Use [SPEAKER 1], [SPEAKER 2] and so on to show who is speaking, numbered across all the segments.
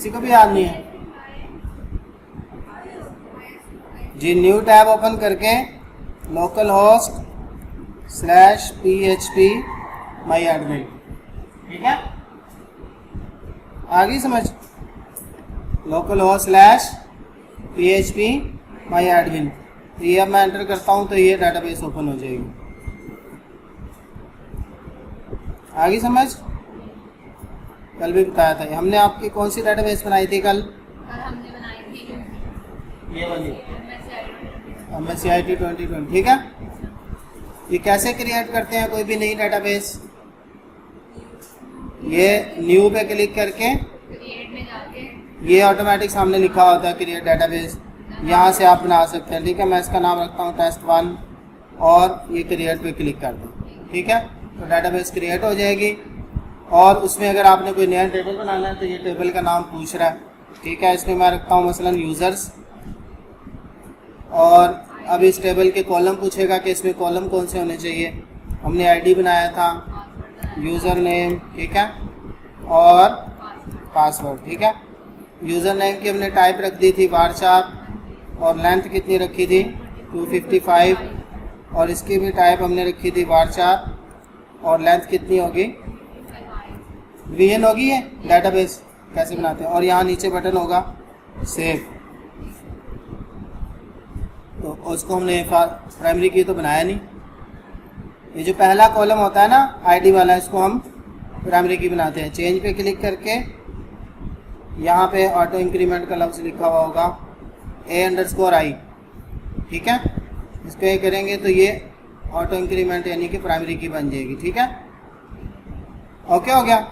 [SPEAKER 1] किसी को भी याद नहीं है जी? न्यू टैब ओपन करके लोकल होस्ट /php माई एडमिन, ठीक है? आ गई समझ? लोकल होस्ट /php माई एडमिन। तो ये अब मैं एंटर करता हूँ तो ये डाटाबेस ओपन हो जाएगी। आ गई समझ? कल भी बताया था। हमने आपकी कौन सी डाटाबेस बनाई थी कल?
[SPEAKER 2] हमने बनाई थी
[SPEAKER 1] ये वाली MSCIT 2020, ठीक है? ये कैसे क्रिएट करते हैं कोई भी नई डाटाबेस? ये न्यू पे क्लिक करके
[SPEAKER 2] क्रिएट में जाके
[SPEAKER 1] ये ऑटोमेटिक सामने लिखा होता है क्रिएट डाटाबेस, यहाँ से आप बना सकते हैं, ठीक है? मैं इसका नाम रखता हूँ test1 और ये क्रिएट पे क्लिक कर दूँ, ठीक है? तो डाटाबेस क्रिएट हो जाएगी। और उसमें अगर आपने कोई नया टेबल बनाना है तो ये टेबल का नाम पूछ रहा है, ठीक है? इसमें मैं रखता हूँ मसलन यूज़र्स, और अब इस टेबल के कॉलम पूछेगा कि इसमें कॉलम कौन से होने चाहिए। हमने आईडी बनाया था, यूज़र नेम, ठीक है, और पासवर्ड, ठीक है? यूज़र नेम की हमने टाइप रख दी थी varchar, और लेंथ कितनी रखी थी 255, और इसकी भी टाइप हमने रखी थी varchar, और लेंथ कितनी होगी VN होगी। ये डाटाबेस कैसे बनाते हैं, और यहाँ नीचे बटन होगा सेव। तो उसको हमने प्राइमरी की तो बनाया नहीं। ये जो पहला कॉलम होता है ना आईडी वाला, इसको हम प्राइमरी की बनाते हैं। चेंज पे क्लिक करके यहाँ पे ऑटो इंक्रीमेंट का लफ्ज़ लिखा हुआ होगा A_I, ठीक है? इसको ये करेंगे तो ये ऑटो इंक्रीमेंट यानी कि प्राइमरी की बन जाएगी, ठीक है? ओके हो गया।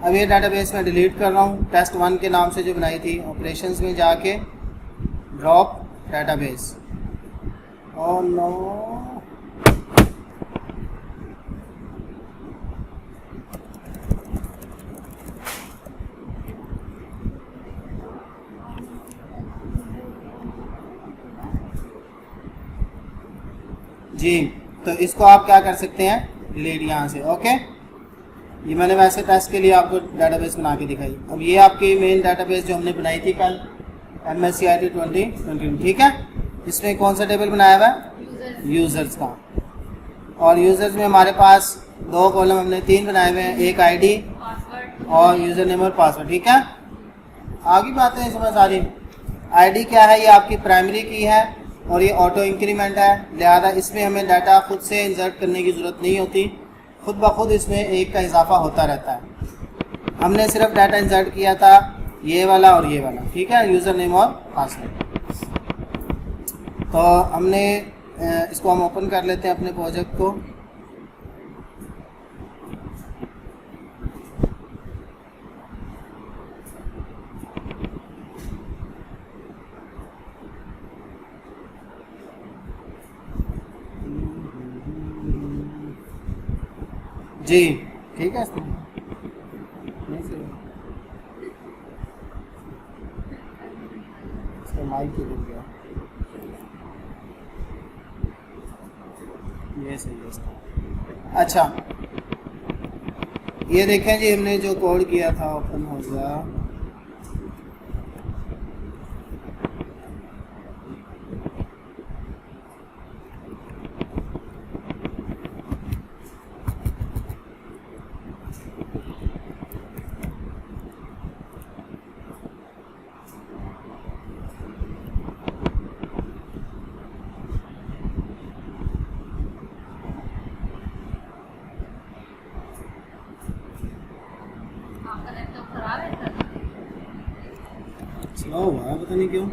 [SPEAKER 1] अब ये डाटाबेस मैं डिलीट कर रहा हूँ, test1 के नाम से जो बनाई थी। ऑपरेशंस में जाके ड्रॉप डाटाबेस, ओह नो, जी। तो इसको आप क्या कर सकते हैं, डिलीट यहाँ से। ओके, ये मैंने वैसे टेस्ट के लिए आपको डाटाबेस बना के दिखाई। अब ये आपकी मेन डाटाबेस जो हमने बनाई थी कल MSCIT 2020, ठीक है? इसमें कौन सा टेबल बनाया हुआ है? यूज़र्स का। और यूज़र्स में हमारे पास दो कॉलम, हमने 3 बनाए हुए हैं, एक आईडी और यूज़र नेम और पासवर्ड, ठीक है? आगे बातें समझ आ रही। आईडी क्या है? ये आपकी प्राइमरी की है और ये ऑटो इंक्रीमेंट है, लिहाजा इसमें हमें डाटा खुद से इंसर्ट करने की ज़रूरत नहीं होती, खुद ब खुद इसमें एक का इजाफा होता रहता है। हमने सिर्फ डाटा इंसर्ट किया था ये वाला और ये वाला, ठीक है? यूज़र नेम और पासवर्ड। तो हमने इसको हम ओपन कर लेते हैं अपने प्रोजेक्ट को। जी ठीक है, इसका माइक ही रुक गया, ये सही है इसका। अच्छा, ये देखें जी, हमने जो कोड किया था ओपन हो गया। स्लो हुआ है, पता नहीं क्यों।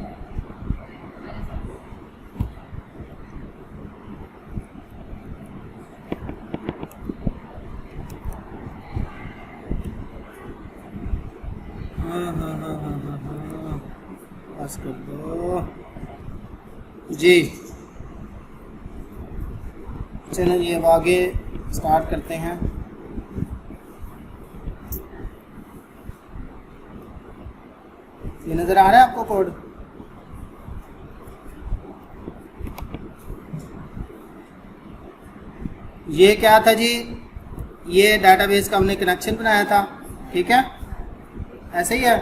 [SPEAKER 1] हाँ, पास कर दो जी। चलो जी, अब आगे स्टार्ट करते हैं। ये नज़र आ रहा है आपको कोड? ये क्या था जी? ये डाटाबेस का हमने कनेक्शन बनाया था, ठीक है? ऐसे ही है।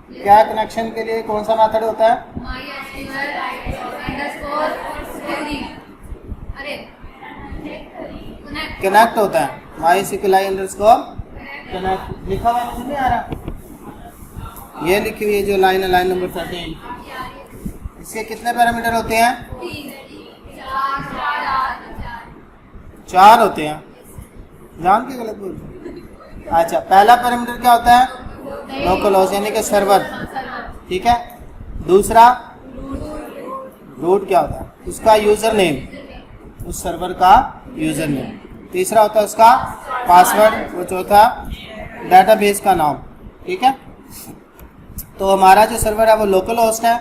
[SPEAKER 1] क्या कनेक्शन के लिए कौन सा मेथड होता है?
[SPEAKER 2] MySQL_query। अरे
[SPEAKER 1] कनेक्ट होता है MySQL_connect लिखा हुआ मुझे नहीं आ रहा, ये लिखी हुई है जो लाइन है, लाइन नंबर 13। इसके कितने पैरामीटर होते हैं? 4 होते हैं। जान के गलत बोल। अच्छा, पहला पैरामीटर क्या होता है? लोकल होस्ट यानी कि सर्वर, ठीक है। दूसरा रूट क्या होता है? उसका यूजर नेम, उस सर्वर का यूजर नेम। तीसरा होता है उसका पासवर्ड, वो चौथा डेटाबेस का नाम, ठीक है। तो हमारा जो सर्वर है वो लोकल होस्ट है,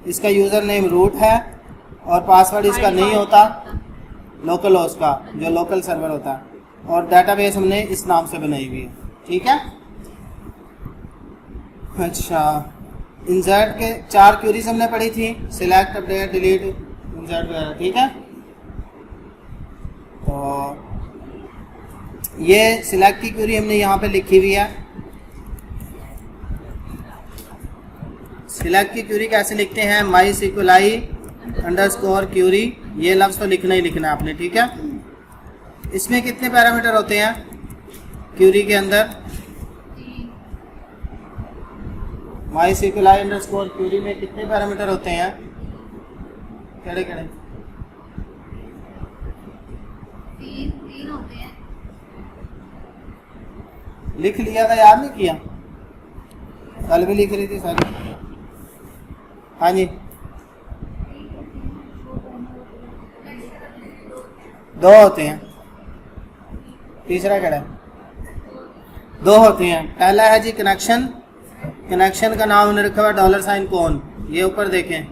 [SPEAKER 1] इसका यूजर नेम रूट है और पासवर्ड इसका नहीं होता, लोकल होस्ट का जो लोकल सर्वर होता है, और डेटाबेस हमने इस नाम से बनाई हुई है, ठीक है। अच्छा, इंसर्ट के 4 क्वेरीज हमने पढ़ी थी, सिलेक्ट, अपडेट, डिलीट, इंसर्ट वगैरह, ठीक है। तो ये सिलेक्ट की क्वेरी हमने यहाँ पे लिखी हुई है। सिलेक्ट की क्वेरी कैसे लिखते हैं? MySQLi_query, ये लफ्ज़ तो लिखना ही लिखना है आपने, ठीक है। इसमें कितने पैरामीटर होते हैं क्वेरी के अंदर? MySQLi_query में कितने पैरामीटर होते हैं? केड़े केड़े?
[SPEAKER 2] 3 होते हैं।
[SPEAKER 1] लिख लिया था, याद नहीं किया? कल भी लिख रही थी सारी। हाँ जी, 2 होते हैं। तीसरा क्या है? 2 होते हैं। पहला है जी कनेक्शन, कनेक्शन का नाम हमने रखा हुआ $, कौन, ये ऊपर देखें,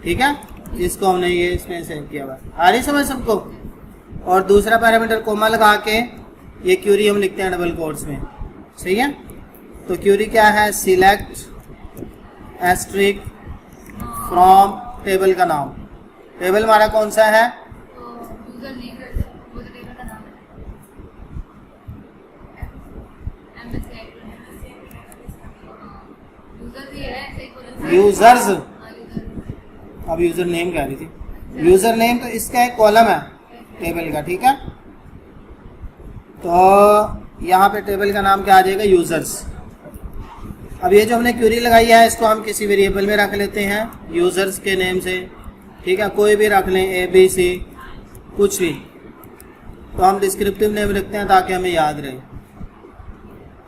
[SPEAKER 1] ठीक है। इसको हमने ये इसमें सेव किया हुआ, आ रही समझ सबको। और दूसरा पैरामीटर कोमा लगा के ये क्यूरी हम लिखते हैं डबल कोट्स में, सही है। तो क्यूरी क्या है? सिलेक्ट एस्ट्रिक फ्रॉम टेबल का नाम। टेबल हमारा कौन सा है?
[SPEAKER 2] यूजर नेम, वो तो टेबल का नाम है।
[SPEAKER 1] यूजर्स, अब यूजर नेम कह रही थी। यूजर नेम तो इसका एक कॉलम है टेबल का, ठीक है। तो यहाँ पे टेबल का नाम क्या आ जाएगा? यूजर्स। अब ये जो हमने क्वेरी लगाई है इसको हम किसी वेरिएबल में रख लेते हैं यूजर्स के नेम से, ठीक है। कोई भी रख लें, ABC, कुछ भी। तो हम डिस्क्रिप्टिव नेम रखते हैं ताकि हमें याद रहे।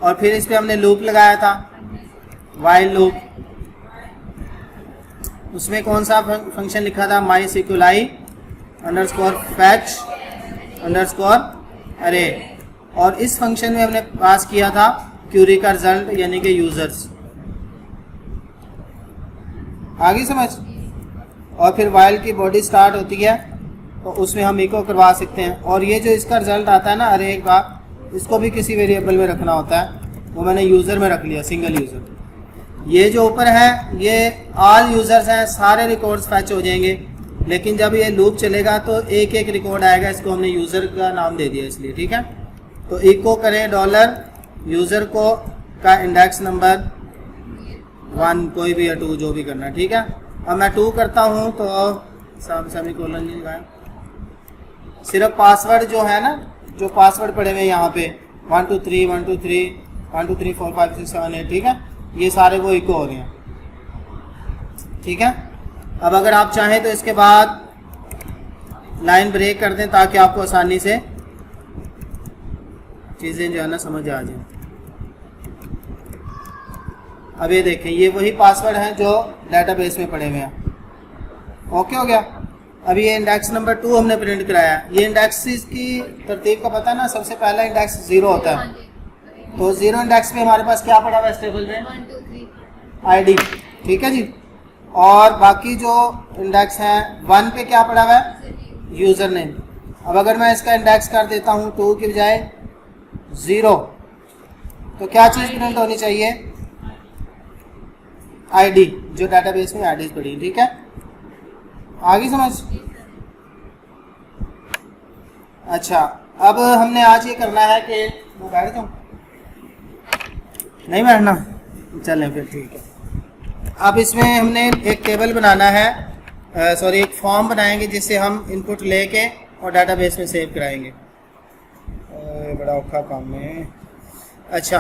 [SPEAKER 1] और फिर इस पर हमने लूप लगाया था, वाइल लूप। उसमें कौन सा फंक्शन लिखा था? MySQLi_fetch_array। और इस फंक्शन में हमने पास किया था क्यूरी का रिजल्ट यानी कि यूजर्स। आगे समझ। और फिर वाइल की बॉडी स्टार्ट होती है तो उसमें हम इको करवा सकते हैं। और ये जो इसका रिजल्ट आता है ना अरे का, इसको भी किसी वेरिएबल में रखना होता है, वो मैंने यूज़र में रख लिया, सिंगल यूज़र। ये जो ऊपर है ये ऑल यूज़र्स हैं, सारे रिकॉर्ड्स फैच हो जाएंगे। लेकिन जब ये लूप चलेगा तो एक एक रिकॉर्ड आएगा, इसको हमने यूज़र का नाम दे दिया इसलिए, ठीक है। तो इको करें $यूज़र को का इंडेक्स नंबर 1, कोई भी या 2 जो भी करना है, ठीक है। अब मैं 2 करता हूँ तो सेमीकोलन नहीं लगाया, सिर्फ पासवर्ड जो है ना, जो पासवर्ड पड़े हुए यहाँ पे 1 2 3 1 2 3 1 2 3 4 5 6 7 8, ठीक है, ये सारे वो इको हो रहे हैं, ठीक है। अब अगर आप चाहें तो इसके बाद लाइन ब्रेक कर दें ताकि आपको आसानी से चीज़ें जो है ना समझ आ जाए। अब ये देखें, ये वही पासवर्ड हैं जो डेटाबेस में पड़े हुए हैं। ओके हो गया। अब ये इंडेक्स नंबर 2 हमने प्रिंट कराया। ये इंडेक्सेस की तरतीब का पता है ना, सबसे पहला इंडेक्स 0 होता है। तो 0 इंडेक्स पे हमारे पास क्या पड़ा हुआ है इस टेबल में?
[SPEAKER 2] 1 2 3
[SPEAKER 1] ID, ठीक है जी। और बाकी जो इंडेक्स हैं 1 पे क्या पड़ा हुआ है? User name. अब अगर मैं इसका इंडेक्स कर देता हूँ 2 की बजाय 0, तो क्या चीज़ प्रिंट होनी चाहिए? ID, जो डेटाबेस में IDs पड़ी, ठीक है। आगे समझ। अच्छा, अब हमने आज ये करना है कि मैं बैठ जाऊँ, नहीं बैठना, चलें फिर ठीक है। अब इसमें हमने एक टेबल बनाना है, सॉरी एक फॉर्म बनाएंगे जिससे हम इनपुट लेके और डाटाबेस में सेव कराएंगे। बड़ा औखा काम है। अच्छा,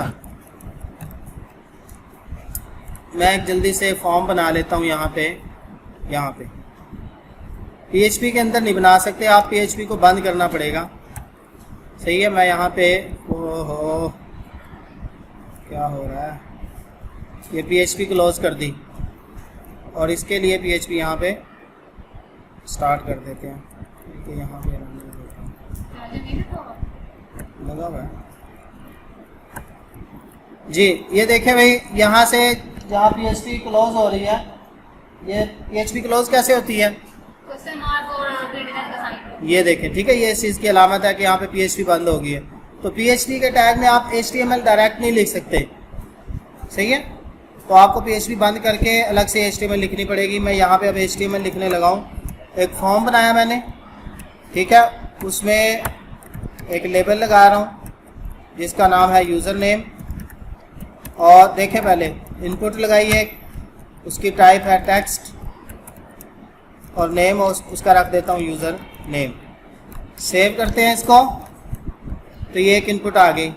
[SPEAKER 1] मैं एक जल्दी से फॉर्म बना लेता हूँ यहाँ पे। PHP के अंदर नहीं बना सकते आप, PHP को बंद करना पड़ेगा। सही है, मैं यहाँ पे, ओहो क्या हो रहा है, ये PHP क्लोज कर दी और इसके लिए PHP यहाँ पे स्टार्ट कर देते हैं। तो यहाँ पे लगा हुआ है जी। ये देखें भाई, यहाँ से जहाँ PHP क्लोज हो रही है, ये PHP क्लोज कैसे होती है,
[SPEAKER 2] क्वेश्चन मार्क और ग्रेटर देन का साइन।
[SPEAKER 1] ये देखें, ठीक है, ये इस चीज़ की अलामत है कि यहाँ पे PHP बंद हो गई है। तो PHP के टैग में आप HTML डायरेक्ट नहीं लिख सकते, सही है, तो आपको PHP बंद करके अलग से HTML लिखनी पड़ेगी। मैं यहाँ पे अब HTML लिखने लगा हूँ। एक फॉर्म बनाया मैंने, ठीक है, उसमें एक लेबल लगा रहा हूँ जिसका नाम है यूज़र नेम। और देखें, पहले इनपुट लगाई है, उसकी टाइप है टेक्स्ट और नेम, उसका रख देता हूँ यूज़र नेम। सेव करते हैं इसको, तो ये एक इनपुट आ गई,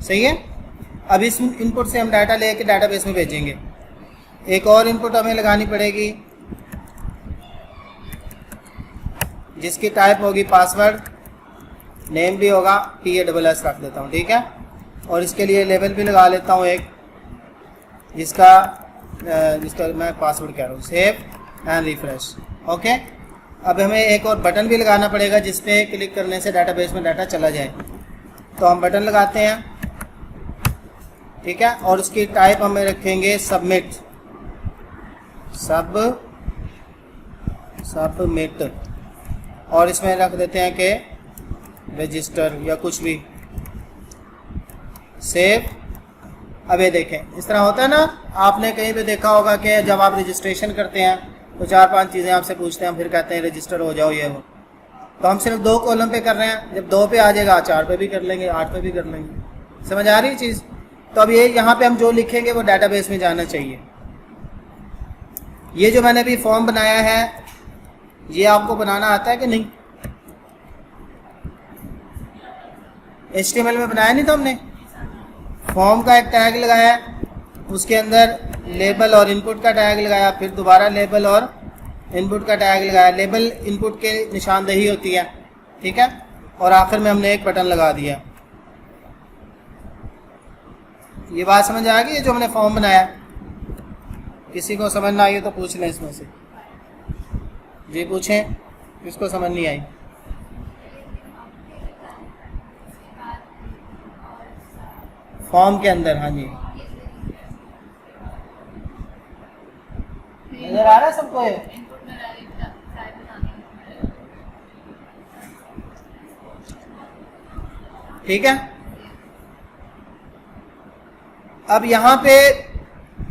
[SPEAKER 1] सही है। अब इस इनपुट से हम डाटा लेके डाटाबेस में भेजेंगे। एक और इनपुट हमें लगानी पड़ेगी जिसकी टाइप होगी पासवर्ड, नेम भी होगा TASS रख देता हूँ, ठीक है। और इसके लिए लेबल भी लगा लेता हूँ एक, जिसका मैं पासवर्ड कह रहा हूँ, सेव एंड रिफ्रेश। ओके, अब हमें एक और बटन भी लगाना पड़ेगा जिस पे क्लिक करने से डाटाबेस में डाटा चला जाए। तो हम बटन लगाते हैं, ठीक है, और उसकी टाइप हमें रखेंगे सबमिट, सबमिट, और इसमें रख देते हैं कि रजिस्टर या कुछ भी, सेव। अब ये देखें, इस तरह होता है ना, आपने कहीं पे देखा होगा कि जब आप रजिस्ट्रेशन करते हैं तो 4-5 चीज़ें आपसे पूछते हैं, फिर कहते हैं रजिस्टर हो जाओ, ये हो। तो हम सिर्फ 2 कॉलम पे कर रहे हैं, जब 2 पे आ जाएगा 4 पे भी कर लेंगे, 8 पे भी कर लेंगे। समझ आ रही है चीज़? तो अब ये यहाँ पे हम जो लिखेंगे वो डाटाबेस में जाना चाहिए। ये जो मैंने अभी फॉर्म बनाया है, ये आपको बनाना आता है कि नहीं? HTML में बनाया नहीं था हमने? फॉर्म का एक टैग लगाया, उसके अंदर लेबल और इनपुट का टैग लगाया, फिर दोबारा लेबल और इनपुट का टैग लगाया। लेबल इनपुट के निशानदेही होती है, ठीक है, और आखिर में हमने एक बटन लगा दिया। ये बात समझ आ गई? ये जो हमने फॉर्म बनाया, किसी को समझ ना आई तो पूछ लें इसमें से। जी पूछें, किसको समझ नहीं आई? फॉर्म के अंदर, हाँ जी, नजर आ रहा है सबको ये?
[SPEAKER 2] इनपुट में टाइप बनानी है।
[SPEAKER 1] ठीक है। अब यहाँ पे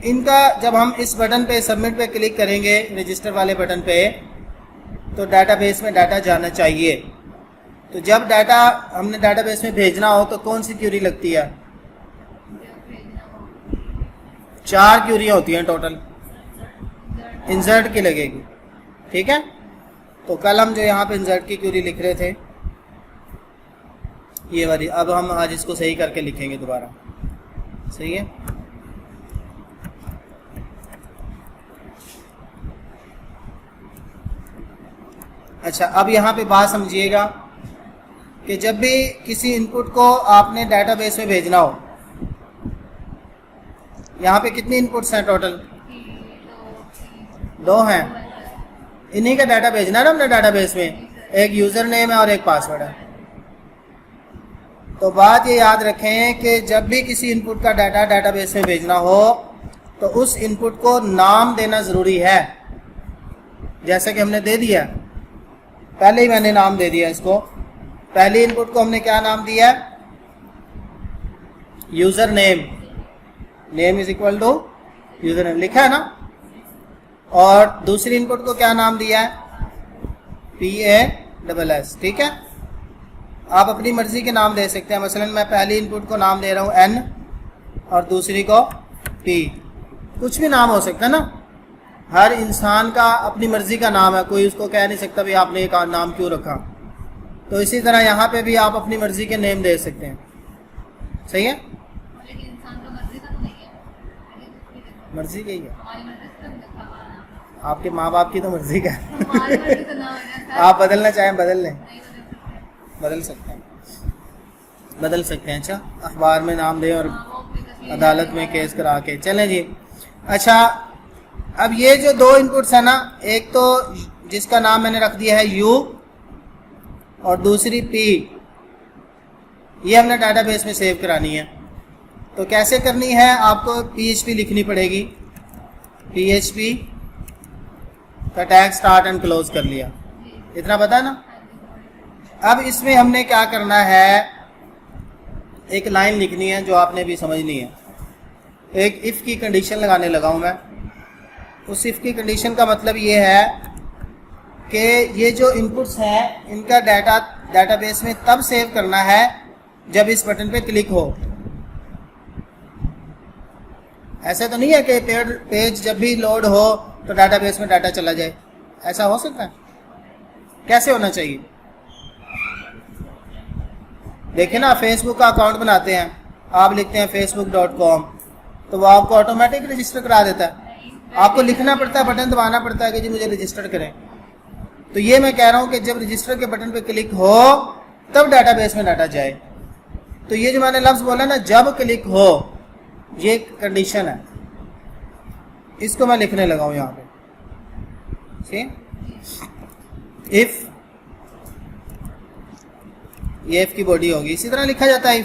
[SPEAKER 1] इनका, जब हम इस बटन पे सबमिट पे क्लिक करेंगे, रजिस्टर वाले बटन पे, तो डाटाबेस में डाटा जाना चाहिए। तो जब डाटा हमने डाटाबेस में भेजना हो तो कौन सी क्यूरी लगती है? 4 क्यूरी होती हैं टोटल, इंसर्ट की लगेगी, ठीक है। तो कल हम जो यहाँ पे इंसर्ट की क्यूरी लिख रहे थे, ये वाली, अब हम आज इसको सही करके लिखेंगे दोबारा, सही है। अच्छा, अब यहाँ पे बात समझिएगा कि जब भी किसी इनपुट को आपने डाटाबेस में भेजना हो, यहाँ पे कितनी इनपुट्स हैं टोटल? 2 हैं। इन्हीं का डाटा भेजना है ना हमने डाटाबेस में, एक यूज़र नेम है और एक पासवर्ड है। तो बात ये याद रखें कि जब भी किसी इनपुट का डाटा डाटाबेस में भेजना हो तो उस इनपुट को नाम देना ज़रूरी है। जैसे कि हमने दे दिया, पहले ही मैंने नाम दे दिया इसको। पहली इनपुट को हमने क्या नाम दिया? User name, name is equal to user name, लिखा है ना। और दूसरी इनपुट को क्या नाम दिया है? PASS, ठीक है। आप अपनी मर्जी के नाम दे सकते हैं। मसलन मैं पहली इनपुट को नाम दे रहा हूँ N और दूसरी को P। कुछ भी नाम हो सकता है ना, हर इंसान का अपनी मर्जी का नाम है, कोई उसको कह नहीं सकता भी आपने एक नाम क्यों रखा। तो इसी तरह यहाँ पे भी आप अपनी मर्जी के नेम दे सकते हैं। सही है,
[SPEAKER 2] लेकिन इंसान का मर्जी का तो नहीं है,
[SPEAKER 1] मर्जी का ही है,
[SPEAKER 2] हमारी मर्जी से तो नहीं लिखा हुआ नाम।
[SPEAKER 1] आपके माँ बाप की तो मर्जी का है।
[SPEAKER 2] हमारी मर्जी तो ना हो जाए,
[SPEAKER 1] आप बदलना चाहें बदल लें,
[SPEAKER 2] नहीं तो देख सकते हैं।
[SPEAKER 1] बदल सकते हैं, बदल सकते हैं। अच्छा, अखबार में नाम दें और
[SPEAKER 2] हाँ, वो अपनी तस्वीर
[SPEAKER 1] अदालत में केस करा के चलें जी। अच्छा, अब ये जो दो इनपुट्स है ना, एक तो जिसका नाम मैंने रख दिया है यू और दूसरी पी, ये हमने डाटाबेस में सेव करानी है। तो कैसे करनी है, आपको PHP लिखनी पड़ेगी। PHP का टैग स्टार्ट एंड क्लोज कर लिया, इतना पता है ना। अब इसमें हमने क्या करना है, एक लाइन लिखनी है जो आपने भी समझनी है। एक इफ़ की कंडीशन लगाने लगा हूँ मैं। उस इफ़ की कंडीशन का मतलब ये है कि ये जो इनपुट्स हैं इनका डाटाबेस में तब सेव करना है जब इस बटन पे क्लिक हो। ऐसा तो नहीं है कि पेज जब भी लोड हो तो डाटाबेस में डाटा चला जाए, ऐसा हो सकता है? कैसे होना चाहिए? देखिए ना, फेसबुक का अकाउंट बनाते हैं, आप लिखते हैं facebook.com, तो वो आपको ऑटोमेटिक रजिस्टर करा देता है। आपको लिखना पड़ता है, बटन दबाना पड़ता है कि जी मुझे रजिस्टर करें। तो ये मैं कह रहा हूँ कि जब रजिस्टर के बटन पे क्लिक हो तब डाटाबेस में डाटा जाए। तो ये जो मैंने लफ्ज़ बोला ना, जब क्लिक हो, ये कंडीशन है, इसको मैं लिखने लगा हूँ यहाँ पे। इफ, ये इफ की बॉडी होगी, इसी तरह लिखा जाता है।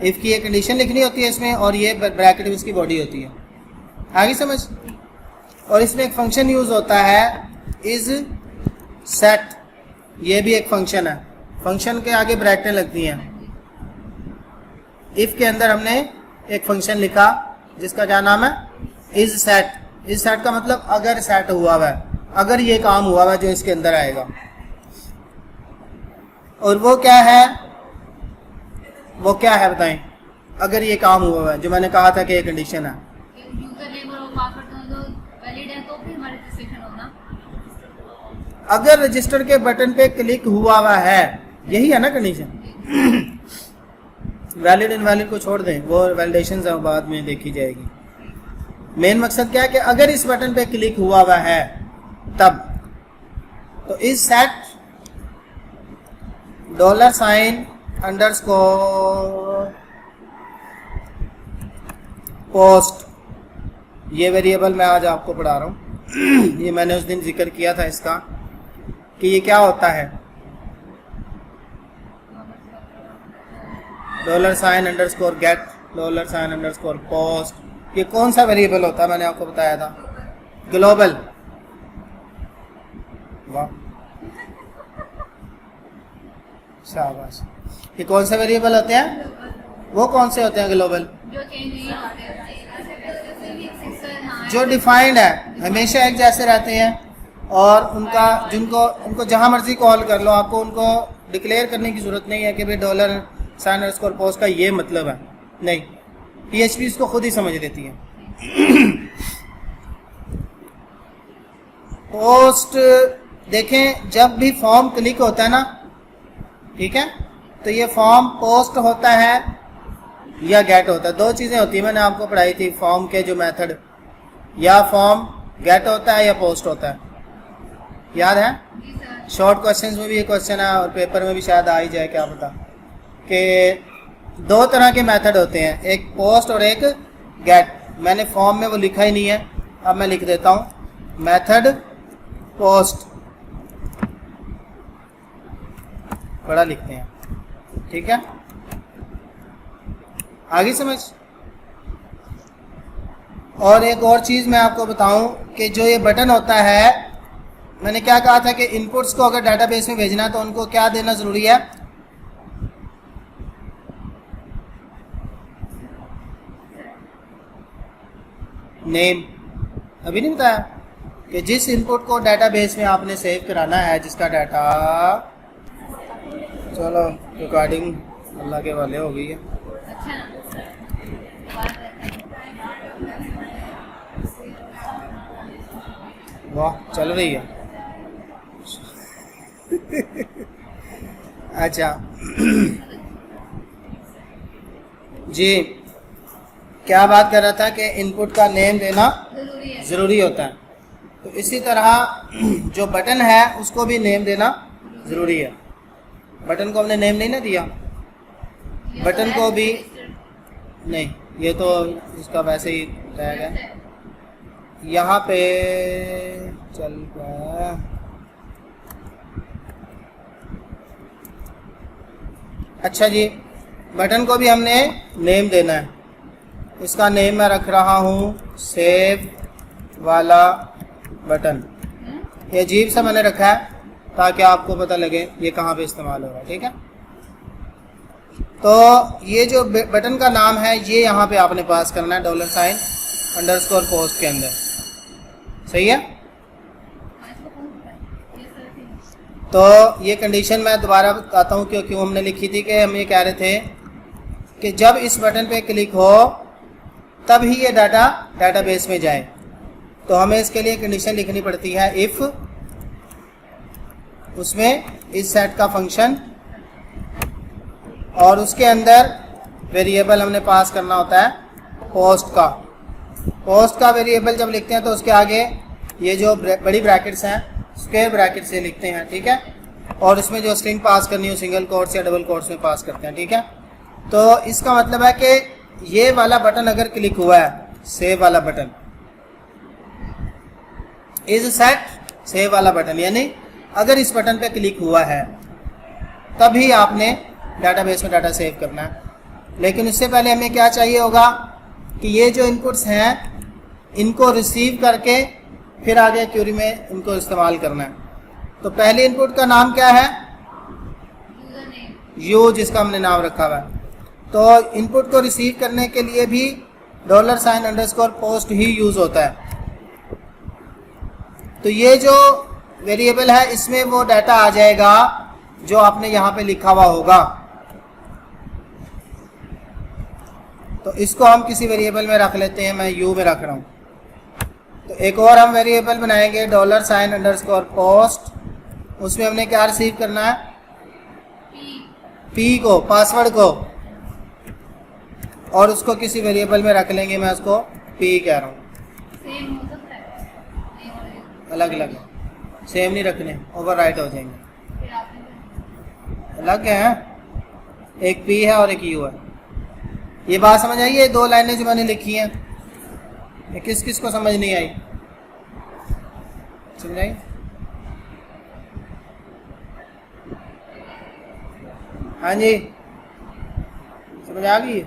[SPEAKER 1] इफ की ये कंडीशन लिखनी होती है इसमें, और ये ब्रैकेट में इसकी बॉडी होती है। आगे समझ। और इसमें एक फंक्शन यूज होता है इज सेट, ये भी एक फंक्शन है। फंक्शन के आगे ब्रैकेटें लगती हैं। इफ के अंदर हमने एक फंक्शन लिखा जिसका क्या नाम है, इज सेट। इज सेट का मतलब अगर सेट हुआ हुआ है, अगर ये काम हुआ हुआ है जो इसके अंदर आएगा। और वो क्या है, वो क्या है बताएं? अगर ये काम हुआ हुआ है जो मैंने कहा था कि ये कंडीशन है।
[SPEAKER 2] यूजर नेम और पासवर्ड दोनों वैलिड है तो फिर हमारा रजिस्ट्रेशन होना।
[SPEAKER 1] अगर रजिस्टर के बटन पे क्लिक हुआ हुआ है, यही है ना कंडीशन। वैलिड इनवैलिड को छोड़ दें, वो वैलिडेशन बाद में देखी जाएगी। मेन मकसद क्या है कि अगर इस बटन पे क्लिक हुआ हुआ है तब। तो इज सेट $_ पोस्ट, ये वेरिएबल मैं आज आपको पढ़ा रहा हूँ। ये मैंने उस दिन जिक्र किया था इसका कि ये क्या होता है। $_get, $_ ये कौन सा वेरिएबल होता है, मैंने आपको बताया था, ग्लोबल। वाह, शाबाश। ये कौन सा वेरिएबल होते हैं? वो कौन से होते हैं ग्लोबल?
[SPEAKER 2] जो चेंज नहीं होते,
[SPEAKER 1] जो डिफाइंड है, हमेशा एक जैसे रहते हैं, और उनका उनको जहाँ मर्जी कॉल कर लो, आपको उनको डिक्लेयर करने की ज़रूरत नहीं है कि भाई $_ पोस्ट का ये मतलब है। नहीं, PHP इसको खुद ही समझ लेती है। पोस्ट देखें, जब भी फॉर्म क्लिक होता है ना, ठीक है, तो ये फॉर्म पोस्ट होता है या गेट होता है। दो चीज़ें होती है, मैंने आपको पढ़ाई थी फॉर्म के जो मेथड, या फॉर्म गेट होता है या पोस्ट होता है, याद है? शॉर्ट क्वेश्चंस में भी ये क्वेश्चन है और पेपर में भी शायद आ ही जाए, क्या पता। कि दो तरह के मेथड होते हैं, एक पोस्ट और एक गेट। मैंने फॉर्म में वो लिखा ही नहीं है, अब मैं लिख देता हूँ, मेथड पोस्ट, बड़ा लिखते हैं, ठीक है? आगे समझ। और एक और चीज़ मैं आपको बताऊं कि जो ये बटन होता है, मैंने क्या कहा था कि इनपुट्स को अगर डाटाबेस में भेजना है तो उनको क्या देना ज़रूरी है? नेम। अभी नहीं बताया कि जिस इनपुट को डाटाबेस में आपने सेव कराना है, जिसका डाटा, चलो रिकॉर्डिंग अल्लाह के वाले हो गई है।
[SPEAKER 2] अच्छा ना।
[SPEAKER 1] वाह चल रही है। अच्छा जी, क्या बात कर रहा था कि इनपुट का नेम देना
[SPEAKER 2] जरूरी है।
[SPEAKER 1] ज़रूरी होता है। तो इसी तरह जो बटन है उसको भी नेम देना ज़रूरी है। बटन को हमने नेम नहीं ना दिया,
[SPEAKER 2] ये
[SPEAKER 1] बटन
[SPEAKER 2] तो
[SPEAKER 1] को
[SPEAKER 2] है,
[SPEAKER 1] भी
[SPEAKER 2] registered
[SPEAKER 1] नहीं, ये तो इसका वैसे ही टैग है।
[SPEAKER 2] है।
[SPEAKER 1] यहाँ पे चल रहा है। अच्छा जी, बटन को भी हमने नेम देना है। इसका नेम मैं रख रहा हूँ सेव वाला बटन। ये अजीब सा मैंने रखा है ताकि आपको पता लगे ये कहाँ पे इस्तेमाल हो रहा है, ठीक है। तो ये जो बटन का नाम है ये यहाँ पे आपने पास करना है $_पोस्ट के अंदर, सही है। तो ये कंडीशन मैं दोबारा बताता हूँ क्यों हमने लिखी थी कि हम ये कह रहे थे कि जब इस बटन पे क्लिक हो तब ही ये डाटा डेटाबेस में जाए। तो हमें इसके लिए कंडीशन लिखनी पड़ती है इफ़, उसमें इस सेट का फंक्शन और उसके अंदर वेरिएबल हमने पास करना होता है पोस्ट का। पोस्ट का वेरिएबल जब लिखते हैं तो उसके आगे ये जो बड़ी ब्रैकेट्स हैं स्क्वायर ब्रैकेट से लिखते हैं, ठीक है। और उसमें जो स्ट्रिंग पास करनी हो सिंगल कोट्स या डबल कोट्स में पास करते हैं, ठीक है। तो इसका मतलब है कि ये वाला बटन अगर क्लिक हुआ है, सेव वाला बटन इज सेट, सेव वाला बटन यानी अगर इस बटन पे क्लिक हुआ है तभी आपने डाटाबेस में डाटा सेव करना है। लेकिन उससे पहले हमें क्या चाहिए होगा कि ये जो इनपुट्स हैं इनको रिसीव करके फिर आगे क्यूरी में इनको इस्तेमाल करना है। तो पहले इनपुट का नाम क्या है,
[SPEAKER 2] यूजर नेम।
[SPEAKER 1] यू, जिसका हमने नाम रखा हुआ है। तो इनपुट को रिसीव करने के लिए भी $_पोस्ट ही यूज़ होता है। तो ये जो वेरिएबल है इसमें वो डाटा आ जाएगा जो आपने यहाँ पे लिखा हुआ होगा। तो इसको हम किसी वेरिएबल में रख लेते हैं, मैं यू में रख रहा हूँ। तो एक और हम वेरिएबल बनाएंगे $_पोस्ट, उसमें हमने क्या रिसीव करना है, पी को, पासवर्ड को, और उसको किसी वेरिएबल में रख लेंगे। मैं उसको पी कह रहा हूँ।
[SPEAKER 2] सेम हो सकता है, नहीं हो रही।
[SPEAKER 1] अलग अलग है, सेम नहीं रखने, ओवरराइट हो जाएंगे।
[SPEAKER 2] फिर आपने
[SPEAKER 1] अलग है, एक पी है और एक यू है। ये बात समझ आई? ये दो लाइनें जो मैंने लिखी हैं ये किस किस को समझ नहीं आई? समझ आई? हाँ जी, समझ आ गई?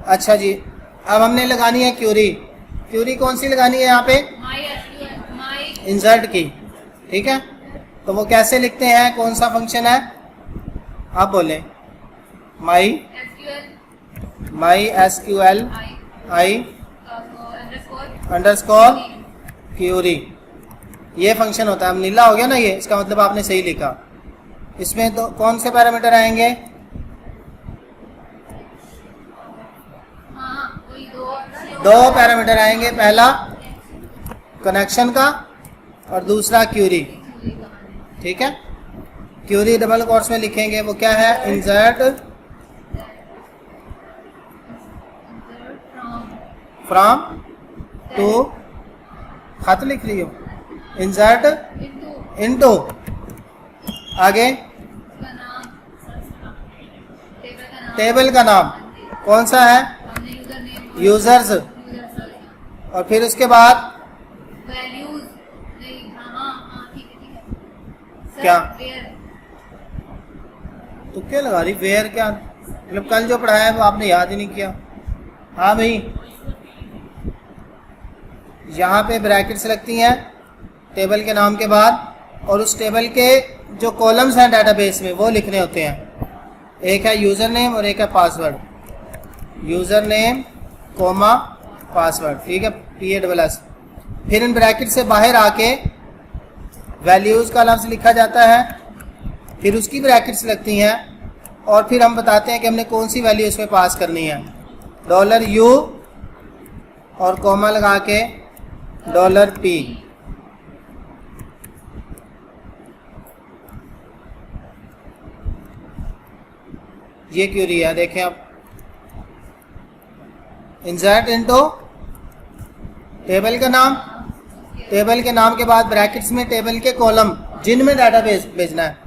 [SPEAKER 1] अच्छा जी, अब हमने लगानी है क्यूरी। क्यूरी कौन सी लगानी है यहाँ पे?
[SPEAKER 2] माई एसक्यूएल, माई
[SPEAKER 1] इंसर्ट की, ठीक है। तो वो कैसे लिखते हैं, कौन सा फंक्शन है, आप बोले। My SQL i underscore query, ये फंक्शन होता है। अब नीला हो गया ना ये, इसका मतलब आपने सही लिखा। इसमें तो कौन से पैरामीटर आएंगे? दो पैरामीटर आएंगे, पहला कनेक्शन का और दूसरा क्यूरी, ठीक है। क्यूरी डबल कोट्स में लिखेंगे, वो क्या है, इंसर्ट फ्रॉम टू, खत लिख रही हो, इंसर्ट इनटू, आगे टेबल का नाम कौन सा है, यूजर्स, और फिर उसके बाद
[SPEAKER 2] वैल्यूज ठीक है
[SPEAKER 1] क्या?
[SPEAKER 2] वेयर
[SPEAKER 1] तो क्या लगा रही, वेयर क्या, मतलब कल जो पढ़ाया है वो आपने याद ही नहीं किया। हाँ भाई, यहाँ पे ब्रैकेट्स लगती हैं टेबल के नाम के बाद, और उस टेबल के जो कॉलम्स हैं डेटाबेस में वो लिखने होते हैं। एक है यूज़र नेम और एक है password. User name comma password, ठीक है, PASS। फिर इन ब्रैकेट से बाहर आके वैल्यूज़ का लफ्ज़ लिखा जाता है, फिर उसकी ब्रैकेट्स लगती हैं, और फिर हम बताते हैं कि हमने कौन सी वैल्यू इसमें पास करनी है, $U और कॉमा लगा के $P। ये क्वेरी है, देखें आप, इंसर्ट इनटू टेबल का नाम, टेबल के नाम के बाद ब्रैकेट्स में टेबल के कॉलम जिनमें डाटा भेजना है,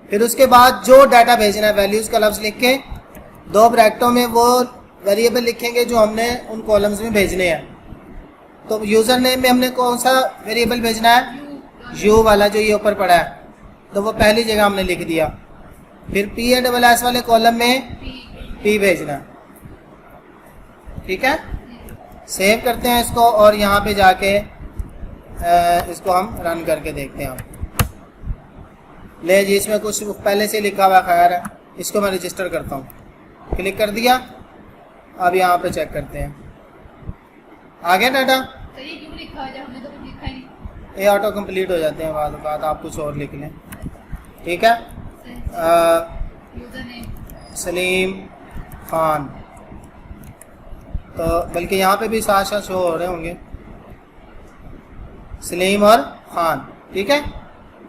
[SPEAKER 1] फिर उसके बाद जो डाटा भेजना है वैल्यूज का लफ्ज लिख के 2 ब्रैकेटों में वो वेरिएबल लिखेंगे जो हमने उन कॉलम्स में भेजने हैं। तो यूज़र नेम में हमने कौन सा वेरिएबल भेजना है, यू वाला जो ये ऊपर पड़ा है, तो वो पहली जगह हमने लिख दिया। फिर PASS वाले कॉलम में P भेजना, ठीक है। सेव करते हैं इसको और यहाँ पे जाके इसको हम रन करके देखते हैं। ले जी, इसमें कुछ पहले से लिखा हुआ खैर है, इसको मैं रजिस्टर करता हूँ, क्लिक कर दिया। अब यहाँ पे चेक करते हैं, आ गया डाटा।
[SPEAKER 2] तो ये क्यों लिखा है जब हमने तो कुछ लिखा ही नहीं?
[SPEAKER 1] ये ऑटो कंप्लीट हो जाते हैं, बाद आप कुछ और लिख लें, ठीक है।
[SPEAKER 2] यूजर नेम
[SPEAKER 1] सलीम खान, तो बल्कि यहाँ पे भी साथ साथ शो हो रहे होंगे, सलीम और खान, ठीक है,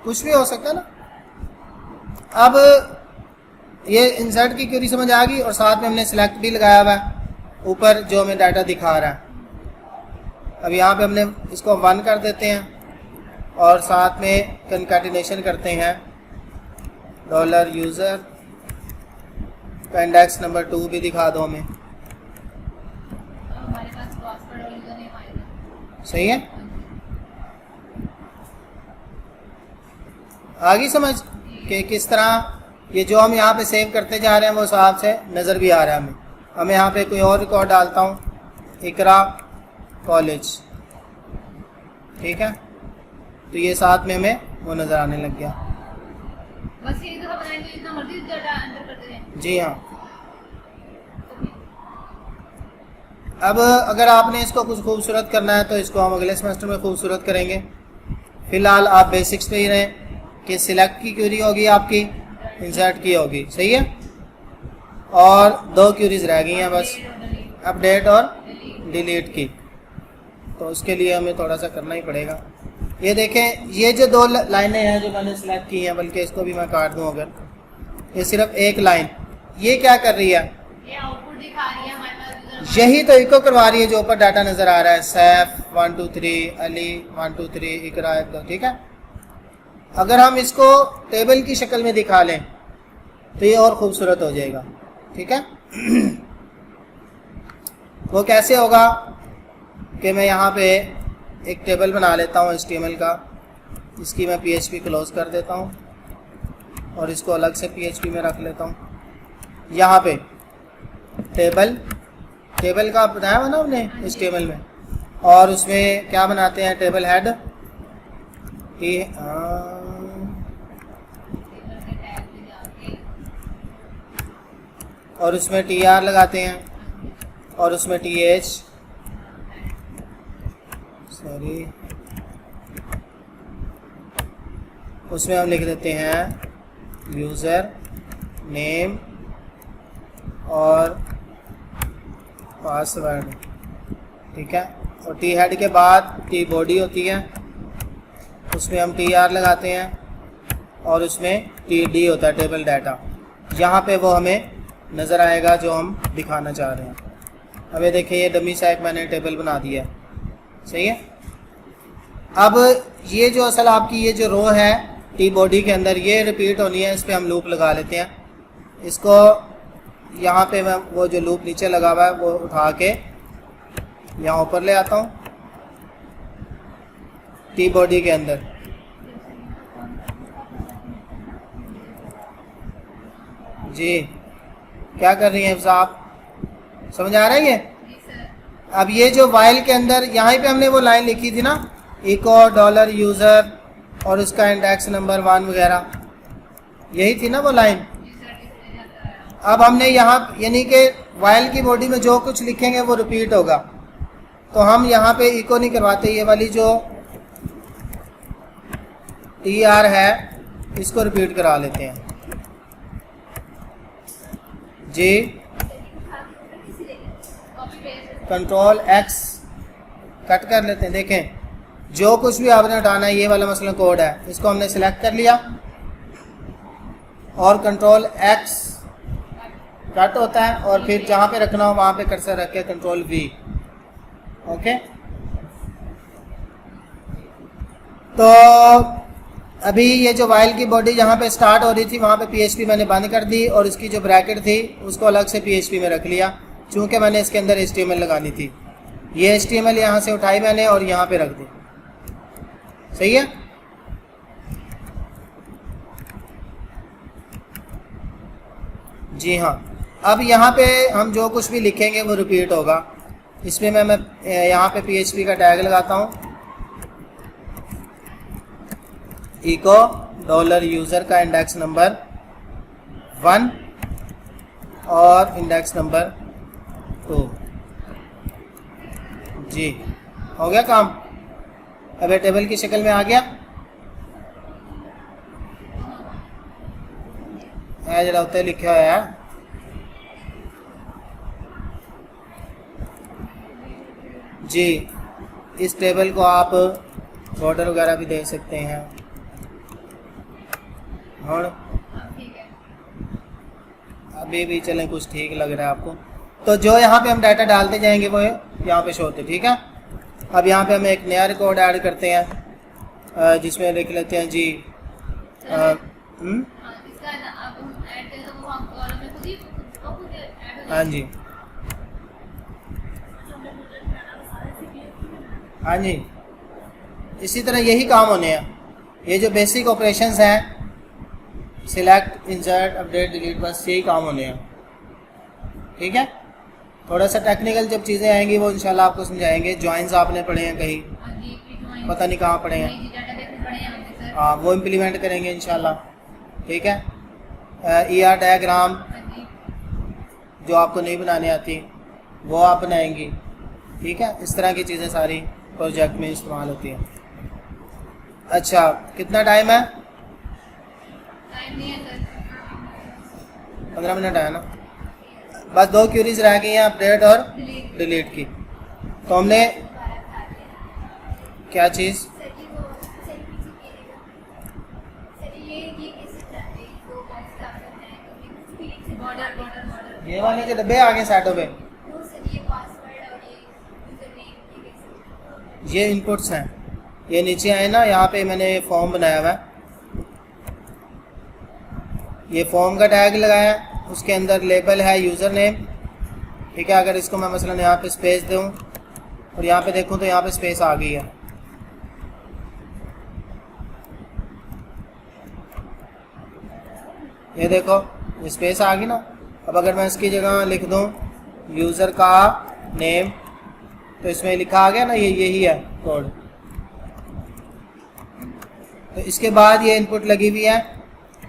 [SPEAKER 1] कुछ भी हो सकता है ना। अब ये इंसर्ट की क्वेरी समझ आ गई और साथ में हमने सिलेक्ट भी लगाया हुआ है ऊपर जो हमें डाटा दिखा रहा है। अब यहाँ पे हमने इसको 1 कर देते हैं और साथ में कंकैटिनेशन करते हैं $यूज़र का इंडेक्स नंबर 2 भी दिखा दो हमें,
[SPEAKER 2] हमारे पास पासवर्ड और यूजर नेम आएगा।
[SPEAKER 1] सही है। आगे समझ कि किस तरह ये जो हम यहाँ पे सेव करते जा रहे हैं वो हिसाब से नज़र भी आ रहा है हमें। हमें यहाँ पे कोई और रिकॉर्ड डालता हूँ, इकरा कॉलेज, ठीक है, तो ये साथ में हमें वो नज़र आने लग गया।
[SPEAKER 2] बस ये दफा बनाएंगे, जितना मर्जी डाटा एंटर करते रहें।
[SPEAKER 1] जी हाँ। अब अगर आपने इसको कुछ खूबसूरत करना है तो इसको हम अगले सेमेस्टर में खूबसूरत करेंगे। फ़िलहाल आप बेसिक्स पे ही रहें कि सिलेक्ट की क्वेरी होगी आपकी, इंसर्ट की होगी, सही है, और 2 क्वेरीज रह गई हैं बस, अपडेट और डिलीट की, तो उसके लिए हमें थोड़ा सा करना ही पड़ेगा। ये देखें, ये जो 2 लाइनें हैं जो मैंने सिलेक्ट की हैं, बल्कि इसको भी मैं काट दूं अगर, ये सिर्फ एक लाइन, ये क्या कर रही है,
[SPEAKER 2] ये आउटपुट दिखा रही है हमारे पास यूजर।
[SPEAKER 1] यही तो इको करवा रही है जो ऊपर डाटा नज़र आ रहा है, सैफ 1 2 3, अली 1 2 3, इकरा 1 2, ठीक है। अगर हम इसको टेबल की शक्ल में दिखा लें तो ये और खूबसूरत हो जाएगा, ठीक है। वो कैसे होगा कि मैं यहाँ पे एक टेबल बना लेता हूँ HTML का, इसकी मैं PHP क्लोज कर देता हूँ और इसको अलग से PHP में रख लेता हूँ। यहाँ पे टेबल का बताया हुआ ना हमने HTML में, और उसमें क्या बनाते हैं, टेबल हेड, और उसमें TR लगाते हैं और उसमें TH, सॉरी, उसमें हम लिख देते हैं यूज़र नेम और पासवर्ड, ठीक है। और टी हेड के बाद टी बॉडी होती है, उसमें हम TR लगाते हैं और उसमें TD होता है टेबल डाटा। यहाँ पे वो हमें नज़र आएगा जो हम दिखाना चाह रहे हैं। अब ये देखिए, ये डमी सा एक मैंने टेबल बना दिया है, सही है। अब ये जो असल आपकी ये जो रो है टी बॉडी के अंदर, ये रिपीट होनी है, इस पर हम लूप लगा लेते हैं। इसको यहाँ पे मैं वो जो लूप नीचे लगा हुआ है वो उठा के यहाँ ऊपर ले आता हूँ टी बॉडी के अंदर। जी, क्या कर रही हैं साहब, समझ आ रहा है ये? अब ये जो वाइल के अंदर यहाँ पे हमने वो लाइन लिखी थी ना, इको $यूज़र और उसका इंडेक्स नंबर 1 वगैरह, यही थी ना वो लाइन। अब हमने यहाँ यानी कि वाइल की बॉडी में जो कुछ लिखेंगे वो रिपीट होगा, तो हम यहाँ पे इको नहीं करवाते, ये वाली जो TR है इसको रिपीट करा लेते हैं। जी, Ctrl+X कट कर लेते हैं। देखें जो कुछ भी आपने उठाना है, ये वाला मसलन कोड है, इसको हमने सिलेक्ट कर लिया और कंट्रोल एक्स कट होता है, और फिर जहाँ पे रखना हो वहाँ पे कर्सर रख के कंट्रोल वी। ओके, तो अभी ये जो वाइल की बॉडी जहाँ पे स्टार्ट हो रही थी वहाँ पे PHP मैंने बंद कर दी, और इसकी जो ब्रैकेट थी उसको अलग से PHP में रख लिया, चूँकि मैंने इसके अंदर HTML लगानी थी। ये HTML यहाँ से उठाई मैंने और यहाँ पे रख दी। सही है। जी हाँ, अब यहाँ पे हम जो कुछ भी लिखेंगे वो रिपीट होगा। इसमें मैं यहाँ पे PHP का टैग लगाता हूँ, इको डॉलर यूज़र का इंडेक्स नंबर 1 और इंडेक्स नंबर 2। जी हो गया काम। अब ये टेबल की शक्ल में आ गया है, जरा उत्ते लिखा हुआ है। जी, इस टेबल को आप बॉर्डर वगैरह भी दे सकते हैं। और
[SPEAKER 2] ठीक है।
[SPEAKER 1] अभी भी चलें, कुछ ठीक लग रहा है आपको। तो जो यहाँ पे हम डाटा डालते जाएंगे वो यहाँ पे शो होते, ठीक है। अब यहाँ पे हम एक नया रिकॉर्ड ऐड करते हैं, जिसमें लिख लेते हैं जी
[SPEAKER 2] इसका ना आप ऐड करें तो वो हम कॉलम में खुद ही ऐड हो
[SPEAKER 1] हाँ जी, हाँ जी, इसी तरह यही काम होने हैं। ये जो बेसिक ऑपरेशंस हैं, सिलेक्ट, इंसर्ट, अपडेट, डिलीट, बस यही काम होने हैं, ठीक है। थोड़ा सा टेक्निकल जब चीज़ें आएंगी वो इंशाल्लाह आपको समझाएंगे। जॉइंस आपने पढ़े हैं कहीं, पता नहीं कहाँ पढ़े हैं, हाँ वो इम्प्लीमेंट करेंगे इंशाल्लाह, ठीक है। ER डायग्राम जो आपको नहीं बनाने आती वो आप बनाएंगी, ठीक है। इस तरह की चीज़ें सारी प्रोजेक्ट में इस्तेमाल होती हैं। अच्छा, कितना टाइम है?
[SPEAKER 2] टाइम नहीं है सर,
[SPEAKER 1] 15 मिनट है ना। बस 2 क्यूरीज रह गई हैं, अपडेट और डिलीट की। तो हमने क्या चीज़,
[SPEAKER 2] बॉर्डर बॉर्डर बॉर्डर
[SPEAKER 1] ये वाले जो डब्बे आगे साइडों पे, ये इनपुट्स हैं। ये नीचे आए ना, यहाँ पे मैंने फॉर्म बनाया हुआ है, ये फॉर्म का टैग लगाया है, उसके अंदर लेबल है यूज़र नेम, ठीक है। अगर इसको मैं मसलन यहाँ पे स्पेस दूँ और यहाँ पे देखूँ तो यहाँ पे स्पेस आ गई है। ये देखो, ये स्पेस आ गई ना। अब अगर मैं इसकी जगह लिख दूँ यूज़र का नेम, तो इसमें लिखा आ गया ना, ये यही है कोड। तो इसके बाद ये इनपुट लगी हुई है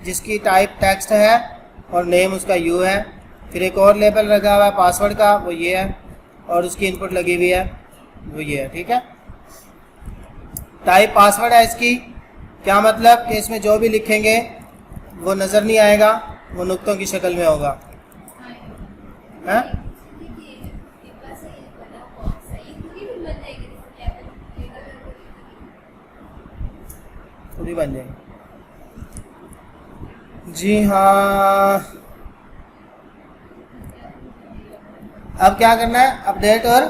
[SPEAKER 1] जिसकी टाइप टेक्स्ट है और नेम उसका यू है। फिर एक और लेबल लगा हुआ है पासवर्ड का, वो ये है, और उसकी इनपुट लगी हुई है वो ये है, ठीक है। टाइप पासवर्ड है इसकी, क्या मतलब कि इसमें जो भी लिखेंगे वो नज़र नहीं आएगा, वो नुक्तों की शक्ल में होगा, हैं? खुद ही बन जाएंगे। जी हाँ, अब क्या करना है, अपडेट और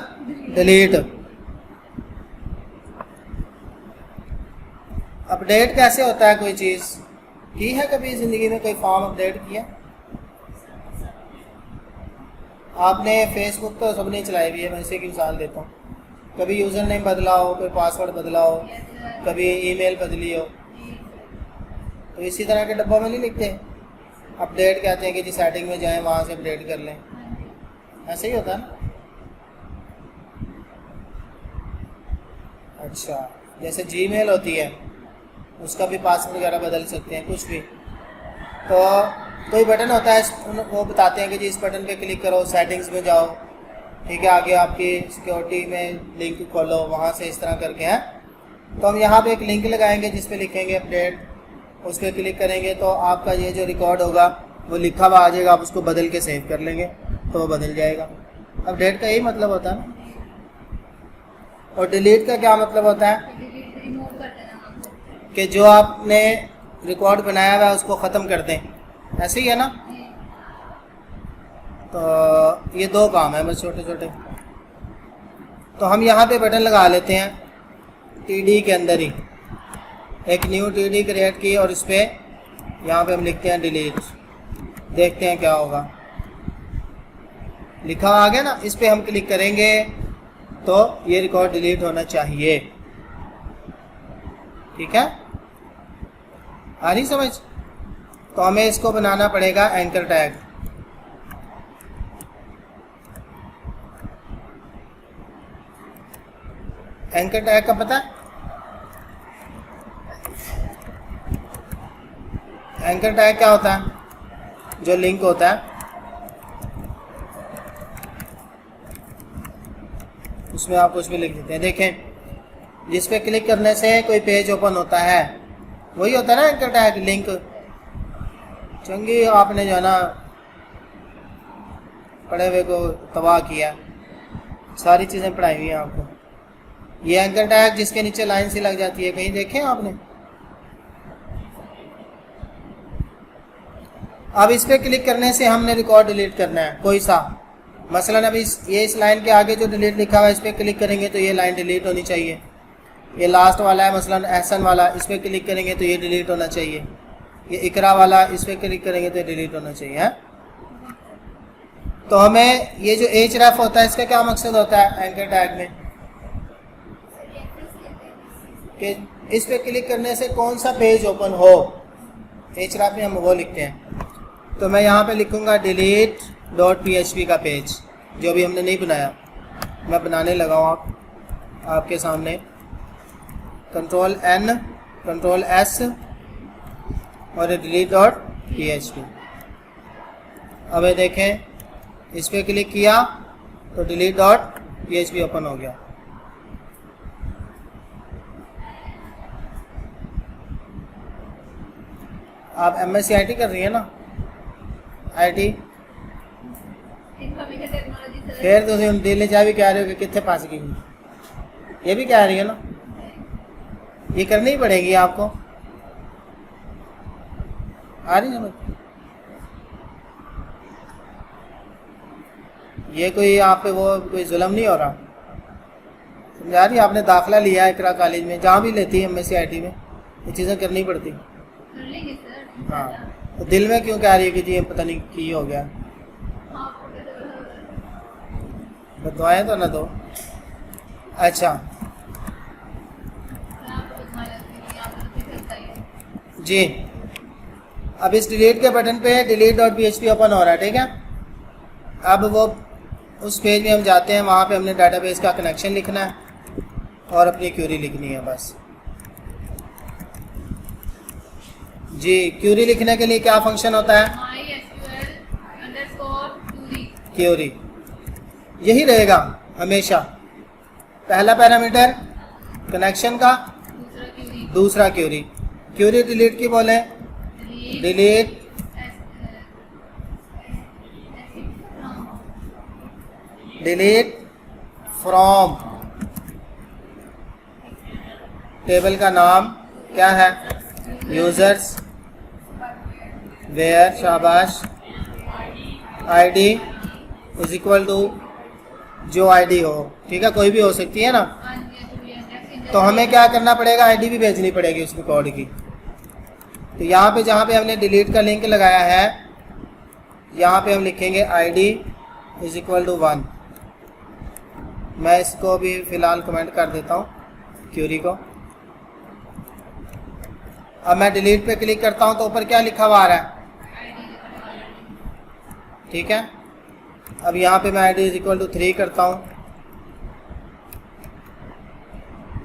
[SPEAKER 1] डिलीट। अपडेट कैसे होता है? कोई चीज़ की है कभी ज़िंदगी में, कोई फॉर्म अपडेट किया आपने? फेसबुक तो सबने चलाई हुई है, मैं इसी की मिसाल देता हूँ। कभी यूज़र नेम बदला हो, कोई पासवर्ड बदला हो, कभी ईमेल बदली हो, तो इसी तरह के डब्बों में नहीं लिखते, अपडेट कहते हैं कि जी सेटिंग में जाएं, वहाँ से अपडेट कर लें, ऐसे ही होता है ना। अच्छा, जैसे जीमेल होती है, उसका भी पासवर्ड वगैरह बदल सकते हैं, कुछ भी। तो कोई बटन होता है, वो बताते हैं कि जी इस बटन पे क्लिक करो, सेटिंग्स में जाओ, ठीक है, आगे आपकी सिक्योरिटी में लिंक खोलो, वहाँ से इस तरह करके हैं। तो हम यहाँ पे एक लिंक लगाएंगे जिस पे लिखेंगे अपडेट, उस पर क्लिक करेंगे तो आपका ये जो रिकॉर्ड होगा वो लिखा हुआ आ जाएगा, आप उसको बदल के सेव कर लेंगे तो वो बदल जाएगा। अपडेट का यही मतलब होता है ना। और डिलीट का क्या मतलब होता है
[SPEAKER 2] डिलीट रिमूव कर देना आपको।
[SPEAKER 1] कि जो आपने रिकॉर्ड बनाया हुआ है उसको ख़त्म कर दें, ऐसे ही है ना। तो ये दो काम है बस छोटे छोटे। तो हम यहाँ पे बटन लगा लेते हैं टीडी के अंदर ही, एक न्यू टीडी क्रिएट की और इस पर यहाँ पे हम लिखते हैं डिलीट, देखते हैं क्या होगा। लिखा आ गया ना, इस पर हम क्लिक करेंगे तो ये रिकॉर्ड डिलीट होना चाहिए। ठीक है, आ रही समझ। तो हमें इसको बनाना पड़ेगा एंकर टैग। एंकर टैग का पता है? एंकर टैग क्या होता है? जो लिंक होता है उसमें आप कुछ भी लिख देते हैं। देखें, जिस पे क्लिक करने से कोई पेज ओपन होता है वही होता है ना एंकर टैग, लिंक। चंगी आपने जो है ना पढ़े हुए को तबाह किया, सारी चीज़ें पढ़ाई हुई हैं आपको। ये एंकर टैग जिसके नीचे लाइन सी लग जाती है, कहीं देखें आपने? अब इस पे क्लिक करने से हमने रिकॉर्ड डिलीट करना है कोई सा। मसलन अभी इस लाइन के आगे जो डिलीट लिखा हुआ है इस पर क्लिक करेंगे तो ये लाइन डिलीट होनी चाहिए। ये लास्ट वाला है मसलन एहसन वाला, इस पर क्लिक करेंगे तो ये डिलीट होना चाहिए। ये इकरा वाला, इस पर क्लिक करेंगे तो ये डिलीट होना चाहिए है? तो हमें ये जो href होता है इसका क्या मकसद होता है एंकर टैग में? कि इस पे क्लिक करने से कौन सा पेज ओपन हो, href में हम वो लिखते हैं। तो मैं यहाँ पे लिखूँगा delete.php का पेज, जो भी हमने नहीं बनाया। मैं बनाने लगा हूँ आपके सामने। Ctrl+N Ctrl+S और delete.php। अब ये देखें, इस पर क्लिक किया तो delete.php ओपन हो गया। आप MSc IT कर रही है ना? IT
[SPEAKER 2] इंफॉर्मेशन टेक्नोलॉजी से
[SPEAKER 1] फिर तो तुम दिल्ली जा भी कह रहे हो कि कितने पास की, ये भी कह रही है ना? ये करनी ही पड़ेगी आपको। आ रही समझ? ये कोई आप पे वो कोई जुल्म नहीं हो रहा, समझा रही? आपने दाखिला लिया है इकरा कॉलेज में, जहाँ भी लेती है MSc IT में ये चीज़ें करनी पड़ती।
[SPEAKER 2] कर लेंगे सर।
[SPEAKER 1] हाँ, तो दिल में क्यों कह रही है कि जी ये पता नहीं की हो गया? बदवाएं तो ना दो। अच्छा जी, अब इस डिलीट के बटन पे delete.php ओपन हो रहा है। ठीक है, अब वो उस पेज में हम जाते हैं, वहाँ पे हमने डाटाबेस का कनेक्शन लिखना है और अपनी क्यूरी लिखनी है बस। जी, क्यूरी लिखने के लिए क्या फंक्शन होता है? क्यूरी यही रहेगा हमेशा। पहला पैरामीटर कनेक्शन का, दूसरा क्यूरी। क्यूरी डिलीट की बोले डिलीट फ्रॉम। टेबल का नाम क्या है? यूजर्स वेयर, शाबाश। आईडी इज इक्वल टू जो आईडी हो, ठीक है, कोई भी हो सकती है ना। तो हमें क्या करना पड़ेगा? आईडी भी भेजनी पड़ेगी उस रिकॉर्ड की। तो यहाँ पे जहाँ पे हमने डिलीट का लिंक लगाया है, यहाँ पे हम लिखेंगे आईडी इज इक्वल टू 1। मैं इसको भी फ़िलहाल कमेंट कर देता हूँ क्यूरी को। अब मैं डिलीट पे क्लिक करता हूँ तो ऊपर क्या लिखा हुआ आ रहा है? ठीक है, अब यहाँ पे मैं आईडी इज इक्वल टू 3 करता हूँ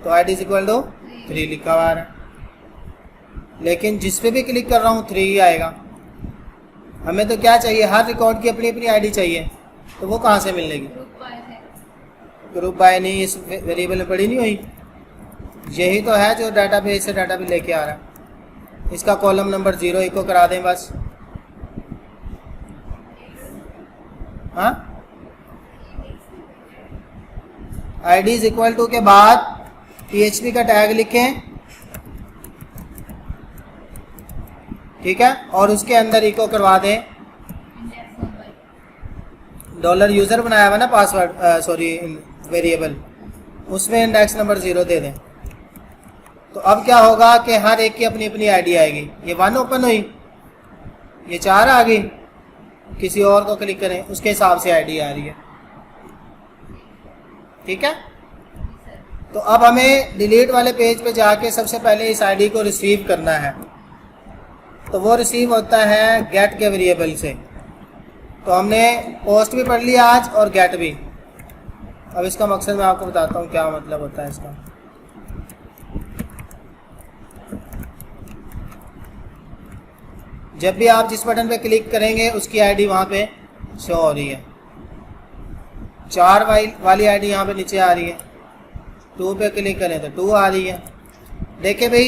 [SPEAKER 1] तो आईडी इज इक्वल टू 3 लिखा हुआ आ रहा है। लेकिन जिस पे भी क्लिक कर रहा हूँ 3 ही आएगा। हमें तो क्या चाहिए? हर रिकॉर्ड की अपनी अपनी आईडी चाहिए। तो वो कहाँ से मिलेगी? ग्रुप बाय नहीं, इस वेरिएबल में पड़ी नहीं हुई। यही तो है जो डाटाबेस से डाटा भी लेके आ रहा है। इसका कॉलम नंबर 0 इको करा दें बस। हाँ, id इज इक्वल टू के बाद PHP का टैग लिखें, ठीक है, और उसके अंदर इको करवा दें
[SPEAKER 2] इंडेक्स नंबर
[SPEAKER 1] डॉलर यूजर बनाया हुआ ना पासवर्ड, सॉरी वेरिएबल, उसमें इंडेक्स नंबर 0 दे दें। तो अब क्या होगा कि हर एक की अपनी अपनी आईडी आएगी। ये 1 ओपन हुई, ये 4 आ गई, किसी और को क्लिक करें उसके हिसाब से आईडी आ रही है, ठीक है। तो अब हमें डिलीट वाले पेज पे जाके सबसे पहले इस आईडी को रिसीव करना है। तो वो रिसीव होता है गेट के वेरिएबल से। तो हमने पोस्ट भी पढ़ लिया आज और गेट भी। अब इसका मकसद मैं आपको बताता हूँ क्या मतलब होता है इसका। जब भी आप जिस बटन पे क्लिक करेंगे उसकी आईडी वहाँ पे शो हो रही है। 4 वाली आईडी यहाँ पे नीचे आ रही है, 2 पे क्लिक करें तो 2 आ रही है। देखिए भाई,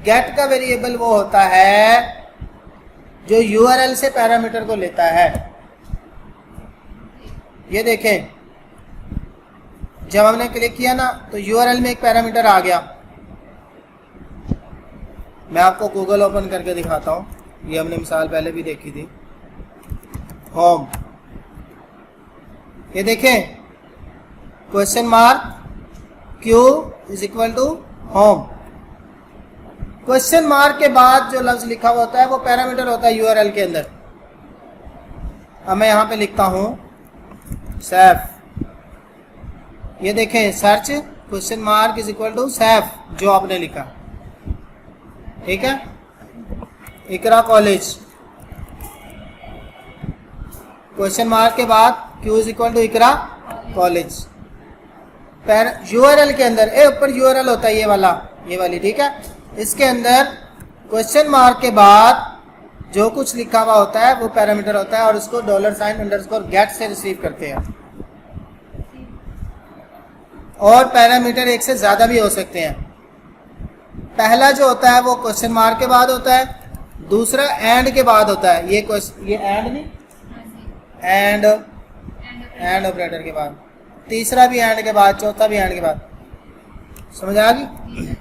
[SPEAKER 1] गेट का वेरिएबल वो होता है जो यूआरएल से पैरामीटर को लेता है। ये देखें, जब हमने क्लिक किया ना तो यूआरएल में एक पैरामीटर आ गया। मैं आपको गूगल ओपन करके दिखाता हूँ, ये हमने मिसाल पहले भी देखी थी। होम, ये देखें question mark Q is equal to home. Question mark के बाद जो लफ्ज लिखा हुआ होता है वो पैरामीटर होता है यूआरएल के अंदर। अब मैं यहाँ पे लिखता हूँ सैफ, ये देखें search question mark is equal to Saif जो आपने लिखा, ठीक है। इकरा कॉलेज, क्वेश्चन मार्क के बाद Q is equal to Iqra college. URL के अंदर ऊपर यूआरएल होता है ये वाली, ठीक है। इसके अंदर क्वेश्चन मार्क के बाद जो कुछ लिखा हुआ होता है वो पैरामीटर होता है और उसको $_गेट से रिसीव करते हैं। और पैरामीटर एक से ज़्यादा भी हो सकते हैं। पहला जो होता है वो क्वेश्चन मार्क के बाद होता है, दूसरा एंड के बाद होता है। ये एंड नहीं, एंड ऑपरेटर के बाद, तीसरा भी एंड के बाद, चौथा भी एंड के बाद। समझ आ गई?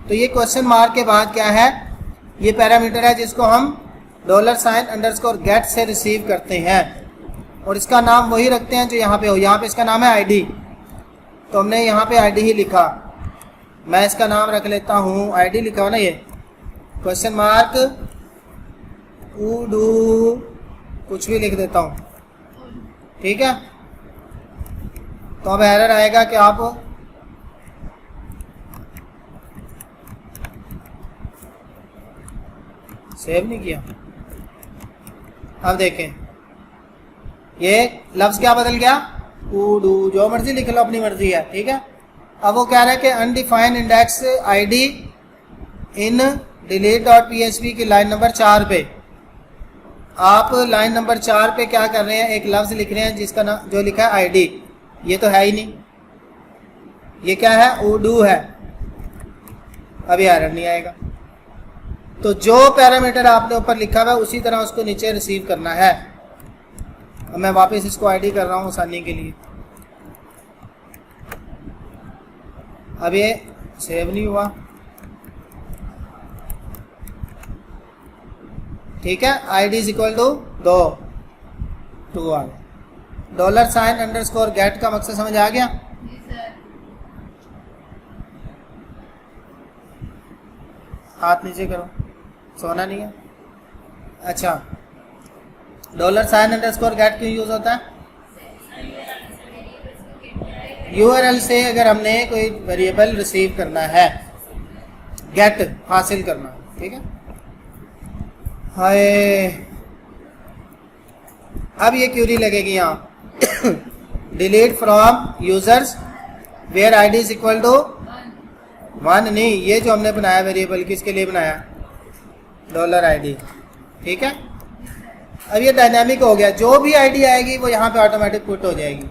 [SPEAKER 1] तो ये क्वेश्चन मार्क के बाद क्या है, ये पैरामीटर है जिसको हम $_गेट से रिसीव करते हैं और इसका नाम वही रखते हैं जो यहाँ पे हो। यहाँ पे इसका नाम है आईडी, तो हमने यहाँ पे आईडी ही लिखा। मैं इसका नाम रख लेता हूँ, आईडी लिखा हो ना, ये क्वेश्चन मार्क उडू कुछ भी लिख देता हूँ, ठीक है। तो अब एरर आएगा कि आप सेव नहीं किया। अब देखें ये लफ्ज क्या बदल गया, उडू, जो मर्जी लिख लो, अपनी मर्जी है, ठीक है। अब वो कह रहा है कि अनडिफाइंड इंडेक्स आईडी इन delete.php की लाइन नंबर 4 पे। आप लाइन नंबर 4 पे क्या कर रहे हैं, एक लफ्ज लिख रहे हैं जिसका नाम जो लिखा है आईडी, ये तो है ही नहीं, ये क्या है, उडू है। अभी एरर नहीं आएगा। तो जो पैरामीटर आपने ऊपर लिखा हुआ है उसी तरह उसको नीचे रिसीव करना है। अब मैं वापस इसको आईडी कर रहा हूँ आसानी के लिए। अब ये सेव नहीं हुआ, ठीक है। आईडी इज इक्वल टू 2 आ गया। $_गेट का मकसद समझ आ गया?
[SPEAKER 2] जी सर।
[SPEAKER 1] हाथ नीचे करो, सोना नहीं है। अच्छा, $_गेट क्यों यूज होता है? यूआरएल से अगर हमने कोई वेरिएबल रिसीव करना है, गेट हासिल करना, ठीक है। हाय, अब ये क्यूरी लगेगी यहाँ delete from users where ID is equal to 1 नहीं, ये जो हमने बनाया वेरिएबल किसके लिए बनाया, $ID, ठीक है। अब ये डायनामिक हो गया, जो भी आईडी आएगी वो यहाँ पे ऑटोमेटिक पुट हो जाएगी।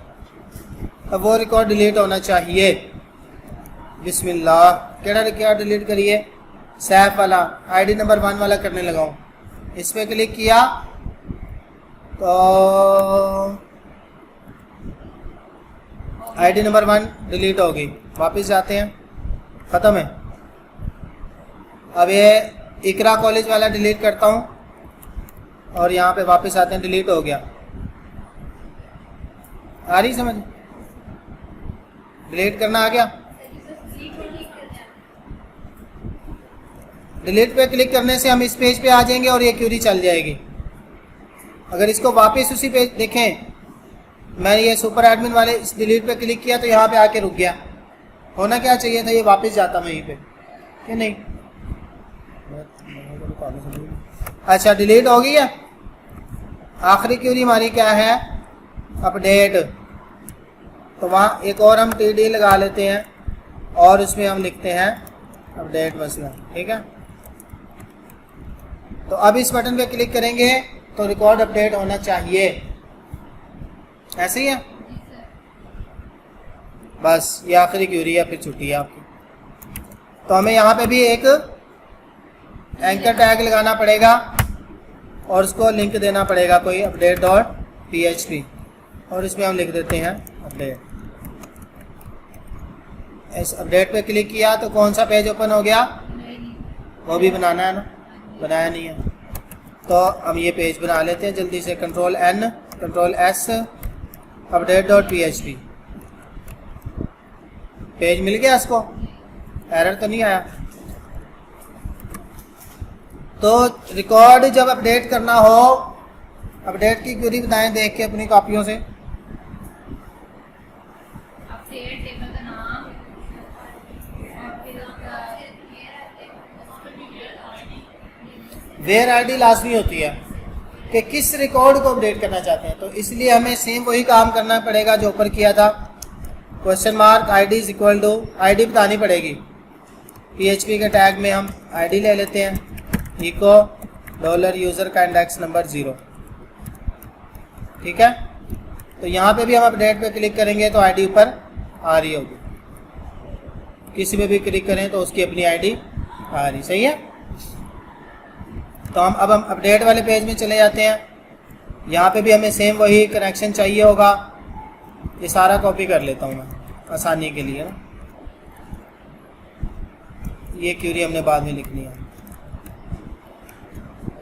[SPEAKER 1] अब वो रिकॉर्ड डिलीट होना चाहिए। बिस्मिल्लाह, केड़ा रिकॉर्ड डिलीट करिए, सैफ वाला, आईडी नंबर 1 वाला करने लगाऊं। इस पर क्लिक किया तो आईडी नंबर 1 डिलीट हो गई, वापस जाते हैं, ख़त्म है। अब ये इकरा कॉलेज वाला डिलीट करता हूँ और यहाँ पे वापस आते हैं, डिलीट हो गया। आ रही समझ? डिलीट करना आ गया। डिलीट पे क्लिक करने से हम इस पेज पे आ जाएंगे और ये क्यूरी चल जाएगी। अगर इसको वापस उसी पेज देखें, मैं ये सुपर एडमिन वाले इस डिलीट पे क्लिक किया तो यहाँ पे आके रुक गया। होना क्या चाहिए था, ये वापस जाता वहीं पे, कि नहीं? अच्छा, डिलीट हो गई है। आखिरी क्यूरी हमारी क्या है, अपडेट। तो वहाँ एक और हम टीडी लगा लेते हैं और उसमें हम लिखते हैं अपडेट मसला, ठीक है। तो अब इस बटन पे क्लिक करेंगे तो रिकॉर्ड अपडेट होना चाहिए, ऐसे ही है। बस ये आखिरी क्यूरी है, फिर छुट्टी है आपकी। तो हमें यहाँ पे भी एक एंकर टैग लगाना पड़ेगा और उसको लिंक देना पड़ेगा कोई update.php और इसमें हम लिख देते हैं अपडेट। इस अपडेट पे क्लिक किया तो कौन सा पेज ओपन हो गया, वो भी बनाना है ना, बनाया नहीं है। तो हम ये पेज बना लेते हैं जल्दी से, Ctrl+N Ctrl+S update.php। पेज मिल गया इसको, एरर तो नहीं आया। तो रिकॉर्ड जब अपडेट करना हो, अपडेट की क्वेरी बताएं देख के अपनी कॉपियों से।
[SPEAKER 2] अपडेट टेबल का नाम,
[SPEAKER 1] वेयर आईडी लाजमी होती है कि किस रिकॉर्ड को अपडेट करना चाहते हैं। तो इसलिए हमें सेम वही काम करना पड़ेगा जो ऊपर किया था। Question mark ID is equal to, ID बतानी पड़ेगी। पीएचपी के टैग में हम आईडी ले लेते हैं, इको $यूज़र का इंडेक्स नंबर 0, ठीक है। तो यहाँ पे भी हम अपडेट पे क्लिक करेंगे तो आईडी ऊपर आ रही होगी, किसी पे भी क्लिक करें तो उसकी अपनी आईडी आ रही, सही है। तो अब हम अपडेट वाले पेज में चले जाते हैं। यहाँ पे भी हमें सेम वही कनेक्शन चाहिए होगा। ये सारा कॉपी कर लेता हूँ मैं आसानी के लिए ना, ये क्यूरी हमने बाद में लिखनी है।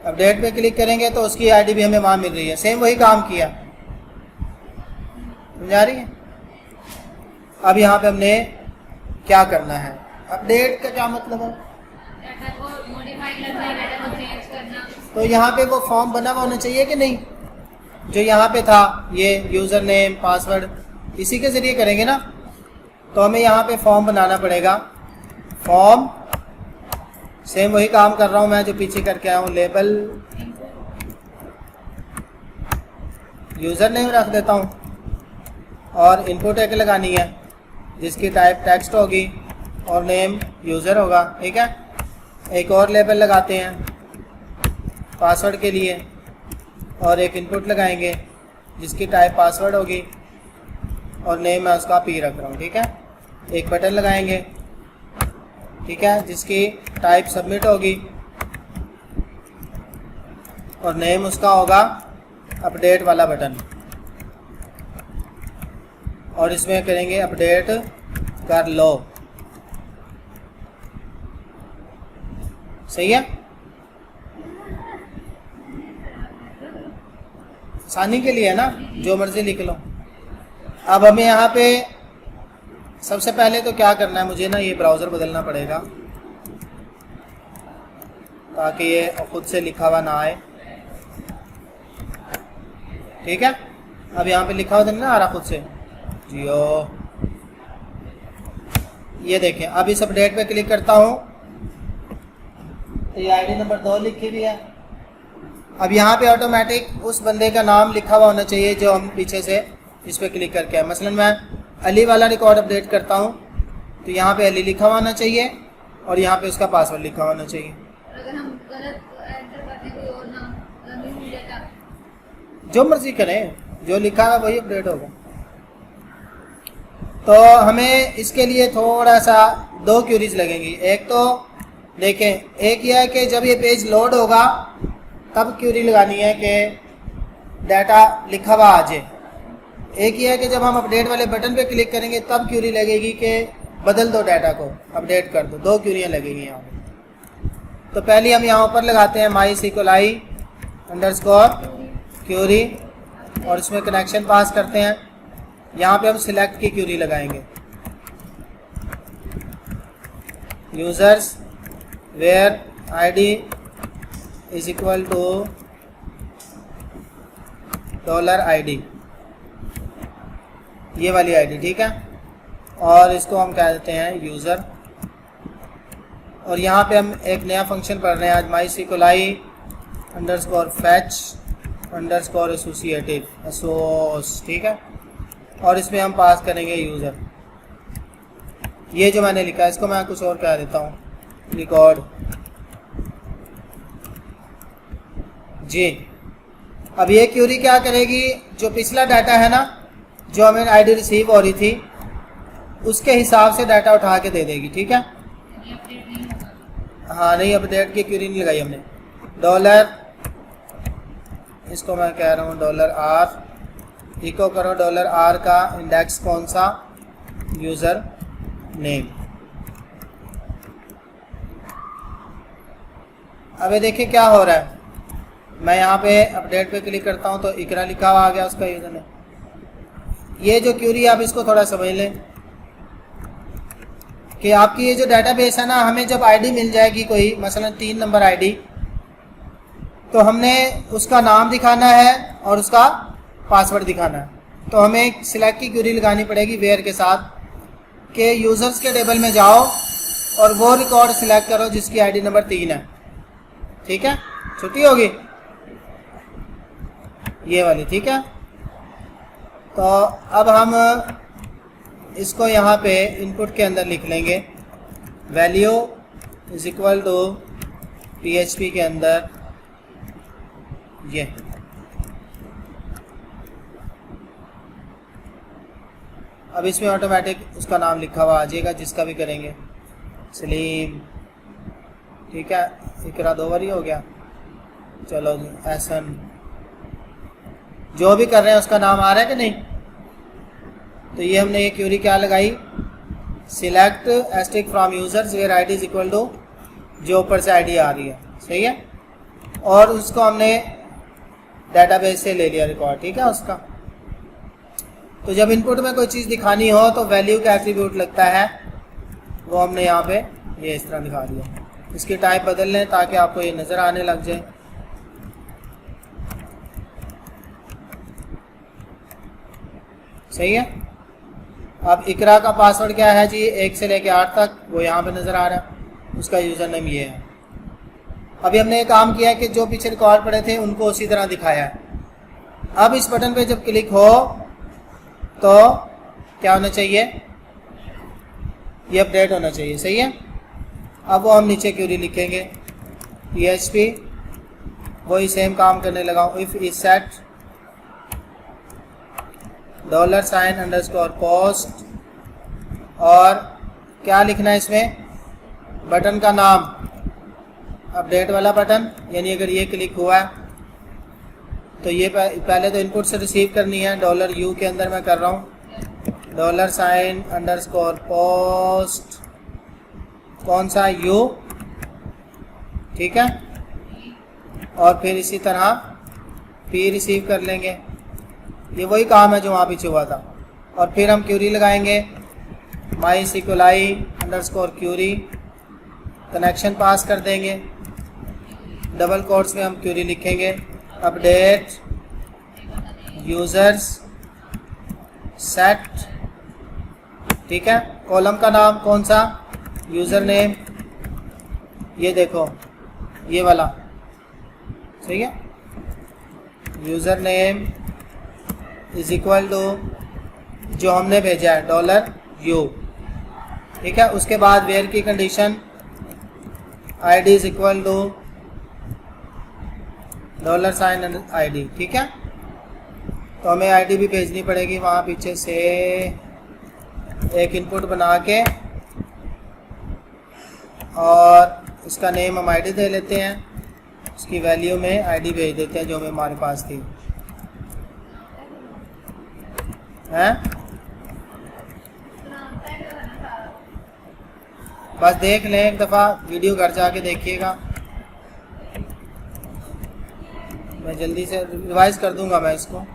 [SPEAKER 1] अपडेट पे क्लिक करेंगे तो उसकी आईडी भी हमें वहाँ मिल रही है, सेम वही काम किया, समझ आ रही है। अब यहाँ पे हमने क्या करना है, अपडेट का क्या मतलब है,
[SPEAKER 2] डाटा को मॉडिफाई करना, डाटा को चेंज करना।
[SPEAKER 1] तो यहाँ पे वो फॉर्म बना हुआ होना चाहिए कि नहीं, जो यहाँ पे था ये यूज़र नेम पासवर्ड, इसी के ज़रिए करेंगे ना। तो हमें यहाँ पे फॉर्म बनाना पड़ेगा। फॉर्म सेम वही काम कर रहा हूँ मैं जो पीछे करके आया हूँ, लेबल यूज़र नेम रख देता हूँ और इनपुट एक लगानी है जिसकी टाइप टेक्स्ट होगी और नेम यूज़र होगा, ठीक है। एक और लेबल लगाते हैं पासवर्ड के लिए और एक इनपुट लगाएंगे जिसकी टाइप पासवर्ड होगी और नेम मैं उसका पी रख रहा हूँ, ठीक है। एक बटन लगाएंगे, ठीक है, जिसकी टाइप सबमिट होगी और नेम उसका होगा अपडेट वाला बटन, और इसमें करेंगे अपडेट कर लो, सही है। आसानी के लिए है ना, जो मर्जी लिख लो। अब हमें यहाँ पे सबसे पहले तो क्या करना है, मुझे ना ये ब्राउज़र बदलना पड़ेगा ताकि ये खुद से लिखा हुआ ना आए, ठीक है। अब यहाँ पे लिखा हुआ तो नहीं ना आ रहा खुद से, जियो। ये देखें, अब इस अपडेट पे क्लिक करता हूँ तो ये आईडी नंबर 2 लिखी हुई है। अब यहाँ पे ऑटोमेटिक उस बंदे का नाम लिखा हुआ होना चाहिए जो हम पीछे से इस पर क्लिक करके है। मसलन मैं अली वाला रिकॉर्ड अपडेट करता हूँ तो यहाँ पे अली लिखा हुआ होना चाहिए और यहाँ पे उसका पासवर्ड लिखा हुआ होना चाहिए।
[SPEAKER 2] अगर हम गलत एंटर करते कोई और नाम, रंगीन डेटा,
[SPEAKER 1] जो मर्जी करें, जो लिखा है वही अपडेट होगा। तो हमें इसके लिए थोड़ा सा 2 क्यूरीज लगेंगी। एक तो देखें, एक यह है कि जब ये पेज लोड होगा तब क्यूरी लगानी है कि डाटा लिखा हुआ आ जाए। एक ये है कि जब हम अपडेट वाले बटन पे क्लिक करेंगे तब क्यूरी लगेगी कि बदल दो डाटा को, अपडेट कर दो, 2 क्यूरियाँ लगेंगी यहाँ पे। तो पहले हम यहाँ ऊपर लगाते हैं MySQLi _ क्यूरी और इसमें कनेक्शन पास करते हैं। यहाँ पे हम सिलेक्ट की क्यूरी लगाएंगे, यूजर्स वेयर ID = $ID, ये वाली आईडी, ठीक है। और इसको हम कह देते हैं यूज़र। और यहाँ पे हम एक नया फंक्शन पढ़ रहे हैं आज, MySQLi _fetch _ associative, ठीक है। और इसमें हम पास करेंगे यूज़र। ये जो मैंने लिखा है इसको मैं कुछ और कह देता हूँ, रिकॉर्ड जी। अब ये क्यूरी क्या करेगी, जो पिछला डाटा है ना, जो हमें आईडी रिसीव हो रही थी उसके हिसाब से डाटा उठा के दे देगी, ठीक है।
[SPEAKER 2] ये अपडेट नहीं होगा।
[SPEAKER 1] हाँ नहीं, अपडेट की क्यूरी नहीं लगाई हमने। डॉलर, इसको मैं कह रहा हूँ $R, इको करो $R का इंडेक्स कौन सा, यूज़र नेम। अब ये देखिए क्या हो रहा है, मैं यहाँ पे अपडेट पे क्लिक करता हूँ तो इकरा लिखा हुआ आ गया उसका यूज़र नेम। ये जो क्यूरी, आप इसको थोड़ा समझ लें कि आपकी ये जो डाटाबेस है ना, हमें जब आईडी मिल जाएगी कोई, मसलन 3 नंबर आईडी, तो हमने उसका नाम दिखाना है और उसका पासवर्ड दिखाना है। तो हमें एक सिलेक्ट की क्यूरी लगानी पड़ेगी वेयर के साथ कि यूज़र्स के टेबल में जाओ और वो रिकॉर्ड सिलेक्ट करो जिसकी आईडी नंबर 3 है, ठीक है। छुट्टी होगी ये वाली, ठीक है। तो अब हम इसको यहाँ पे इनपुट के अंदर लिख लेंगे, वैल्यू = PHP के अंदर ये। अब इसमें ऑटोमेटिक उसका नाम लिखा हुआ आ जाएगा जिसका भी करेंगे, सलीम, ठीक है। इकरा 2 बार ही हो गया, चलो जी, एहसन, जो भी कर रहे हैं उसका नाम आ रहा है कि नहीं। तो ये हमने ये क्यूरी क्या लगाई, select * from users where ID = जो ऊपर से आईडी आ रही है, सही है। और उसको हमने डाटाबेस से ले लिया रिकॉर्ड, ठीक है उसका। तो जब इनपुट में कोई चीज़ दिखानी हो तो वैल्यू का एट्रीब्यूट लगता है, वो हमने यहाँ पे ये इस तरह दिखा दिया। इसकी टाइप बदल लें ताकि आपको ये नज़र आने लग जाए। सही है। अब इकरा का पासवर्ड क्या है जी, 1 से लेकर 8 तक, वो यहाँ पे नज़र आ रहा है, उसका यूज़र नेम ये है। अभी हमने ये काम किया है कि जो पीछे रिकॉर्ड पड़े थे उनको उसी तरह दिखाया है। अब इस बटन पे जब क्लिक हो तो क्या होना चाहिए, ये अपडेट होना चाहिए, सही है। अब वो हम नीचे क्यूरी लिखेंगे, PHP, वही सेम काम करने लगा हूँ, इफ़ इज सेट $_post, और क्या लिखना है इसमें, बटन का नाम, अपडेट वाला बटन, यानी अगर ये क्लिक हुआ है तो ये पहले तो इनपुट से रिसीव करनी है, $U के अंदर मैं कर रहा हूँ, $_post, कौन सा, U, ठीक है। और फिर इसी तरह P रिसीव कर लेंगे, ये वही काम है जो वहाँ पीछे हुआ था। और फिर हम क्यूरी लगाएंगे, MySQLi _ क्यूरी, कनेक्शन पास कर देंगे, डबल कोट्स में हम क्यूरी लिखेंगे, अपडेट यूज़र्स सेट, ठीक है। कॉलम का नाम कौन सा, यूज़र नेम, ये देखो ये वाला, ठीक है। यूज़र नेम = जो हमने भेजा है $U, ठीक है। उसके बाद वेयर की कंडीशन, ID = $ID, ठीक है। तो हमें आईडी भी भेजनी पड़ेगी वहाँ पीछे से, एक इनपुट बना के, और इसका नेम हम आईडी दे लेते हैं, उसकी वैल्यू में आईडी भेज देते हैं जो हमें हमारे पास थी। हैं? बस देख लें एक दफ़ा, वीडियो घर जाके देखिएगा। मैं जल्दी से रिवाइज कर दूंगा मैं इसको।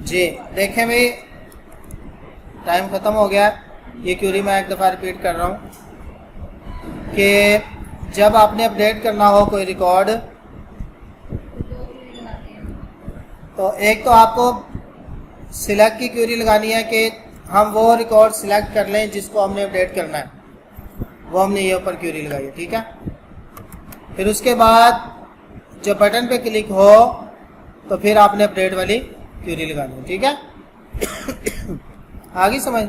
[SPEAKER 1] जी देखें भाई, टाइम ख़त्म हो गया। ये क्यूरी मैं एक दफ़ा रिपीट कर रहा हूँ कि जब आपने अपडेट करना हो कोई रिकॉर्ड, तो एक तो आपको सिलेक्ट की क्यूरी लगानी है कि हम वो रिकॉर्ड सिलेक्ट कर लें जिसको हमने अपडेट करना है, वो हमने ये ऊपर क्यूरी लगाई है, ठीक है। फिर उसके बाद जब बटन पे क्लिक हो तो फिर आपने अपडेट वाली क्यूरी लगानी है, ठीक है। आगे समझ।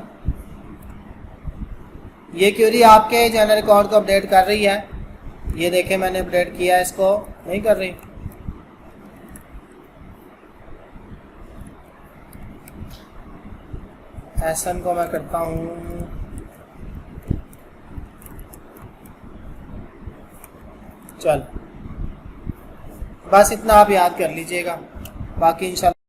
[SPEAKER 1] ये क्यूरी आपके जनरल रिकॉर्ड को अपडेट कर रही है। ये देखें मैंने अपडेट किया है, इसको नहीं कर रही। एसन को मैं करता हूँ, चल बस इतना आप याद कर लीजिएगा, बाकी इंशाल्लाह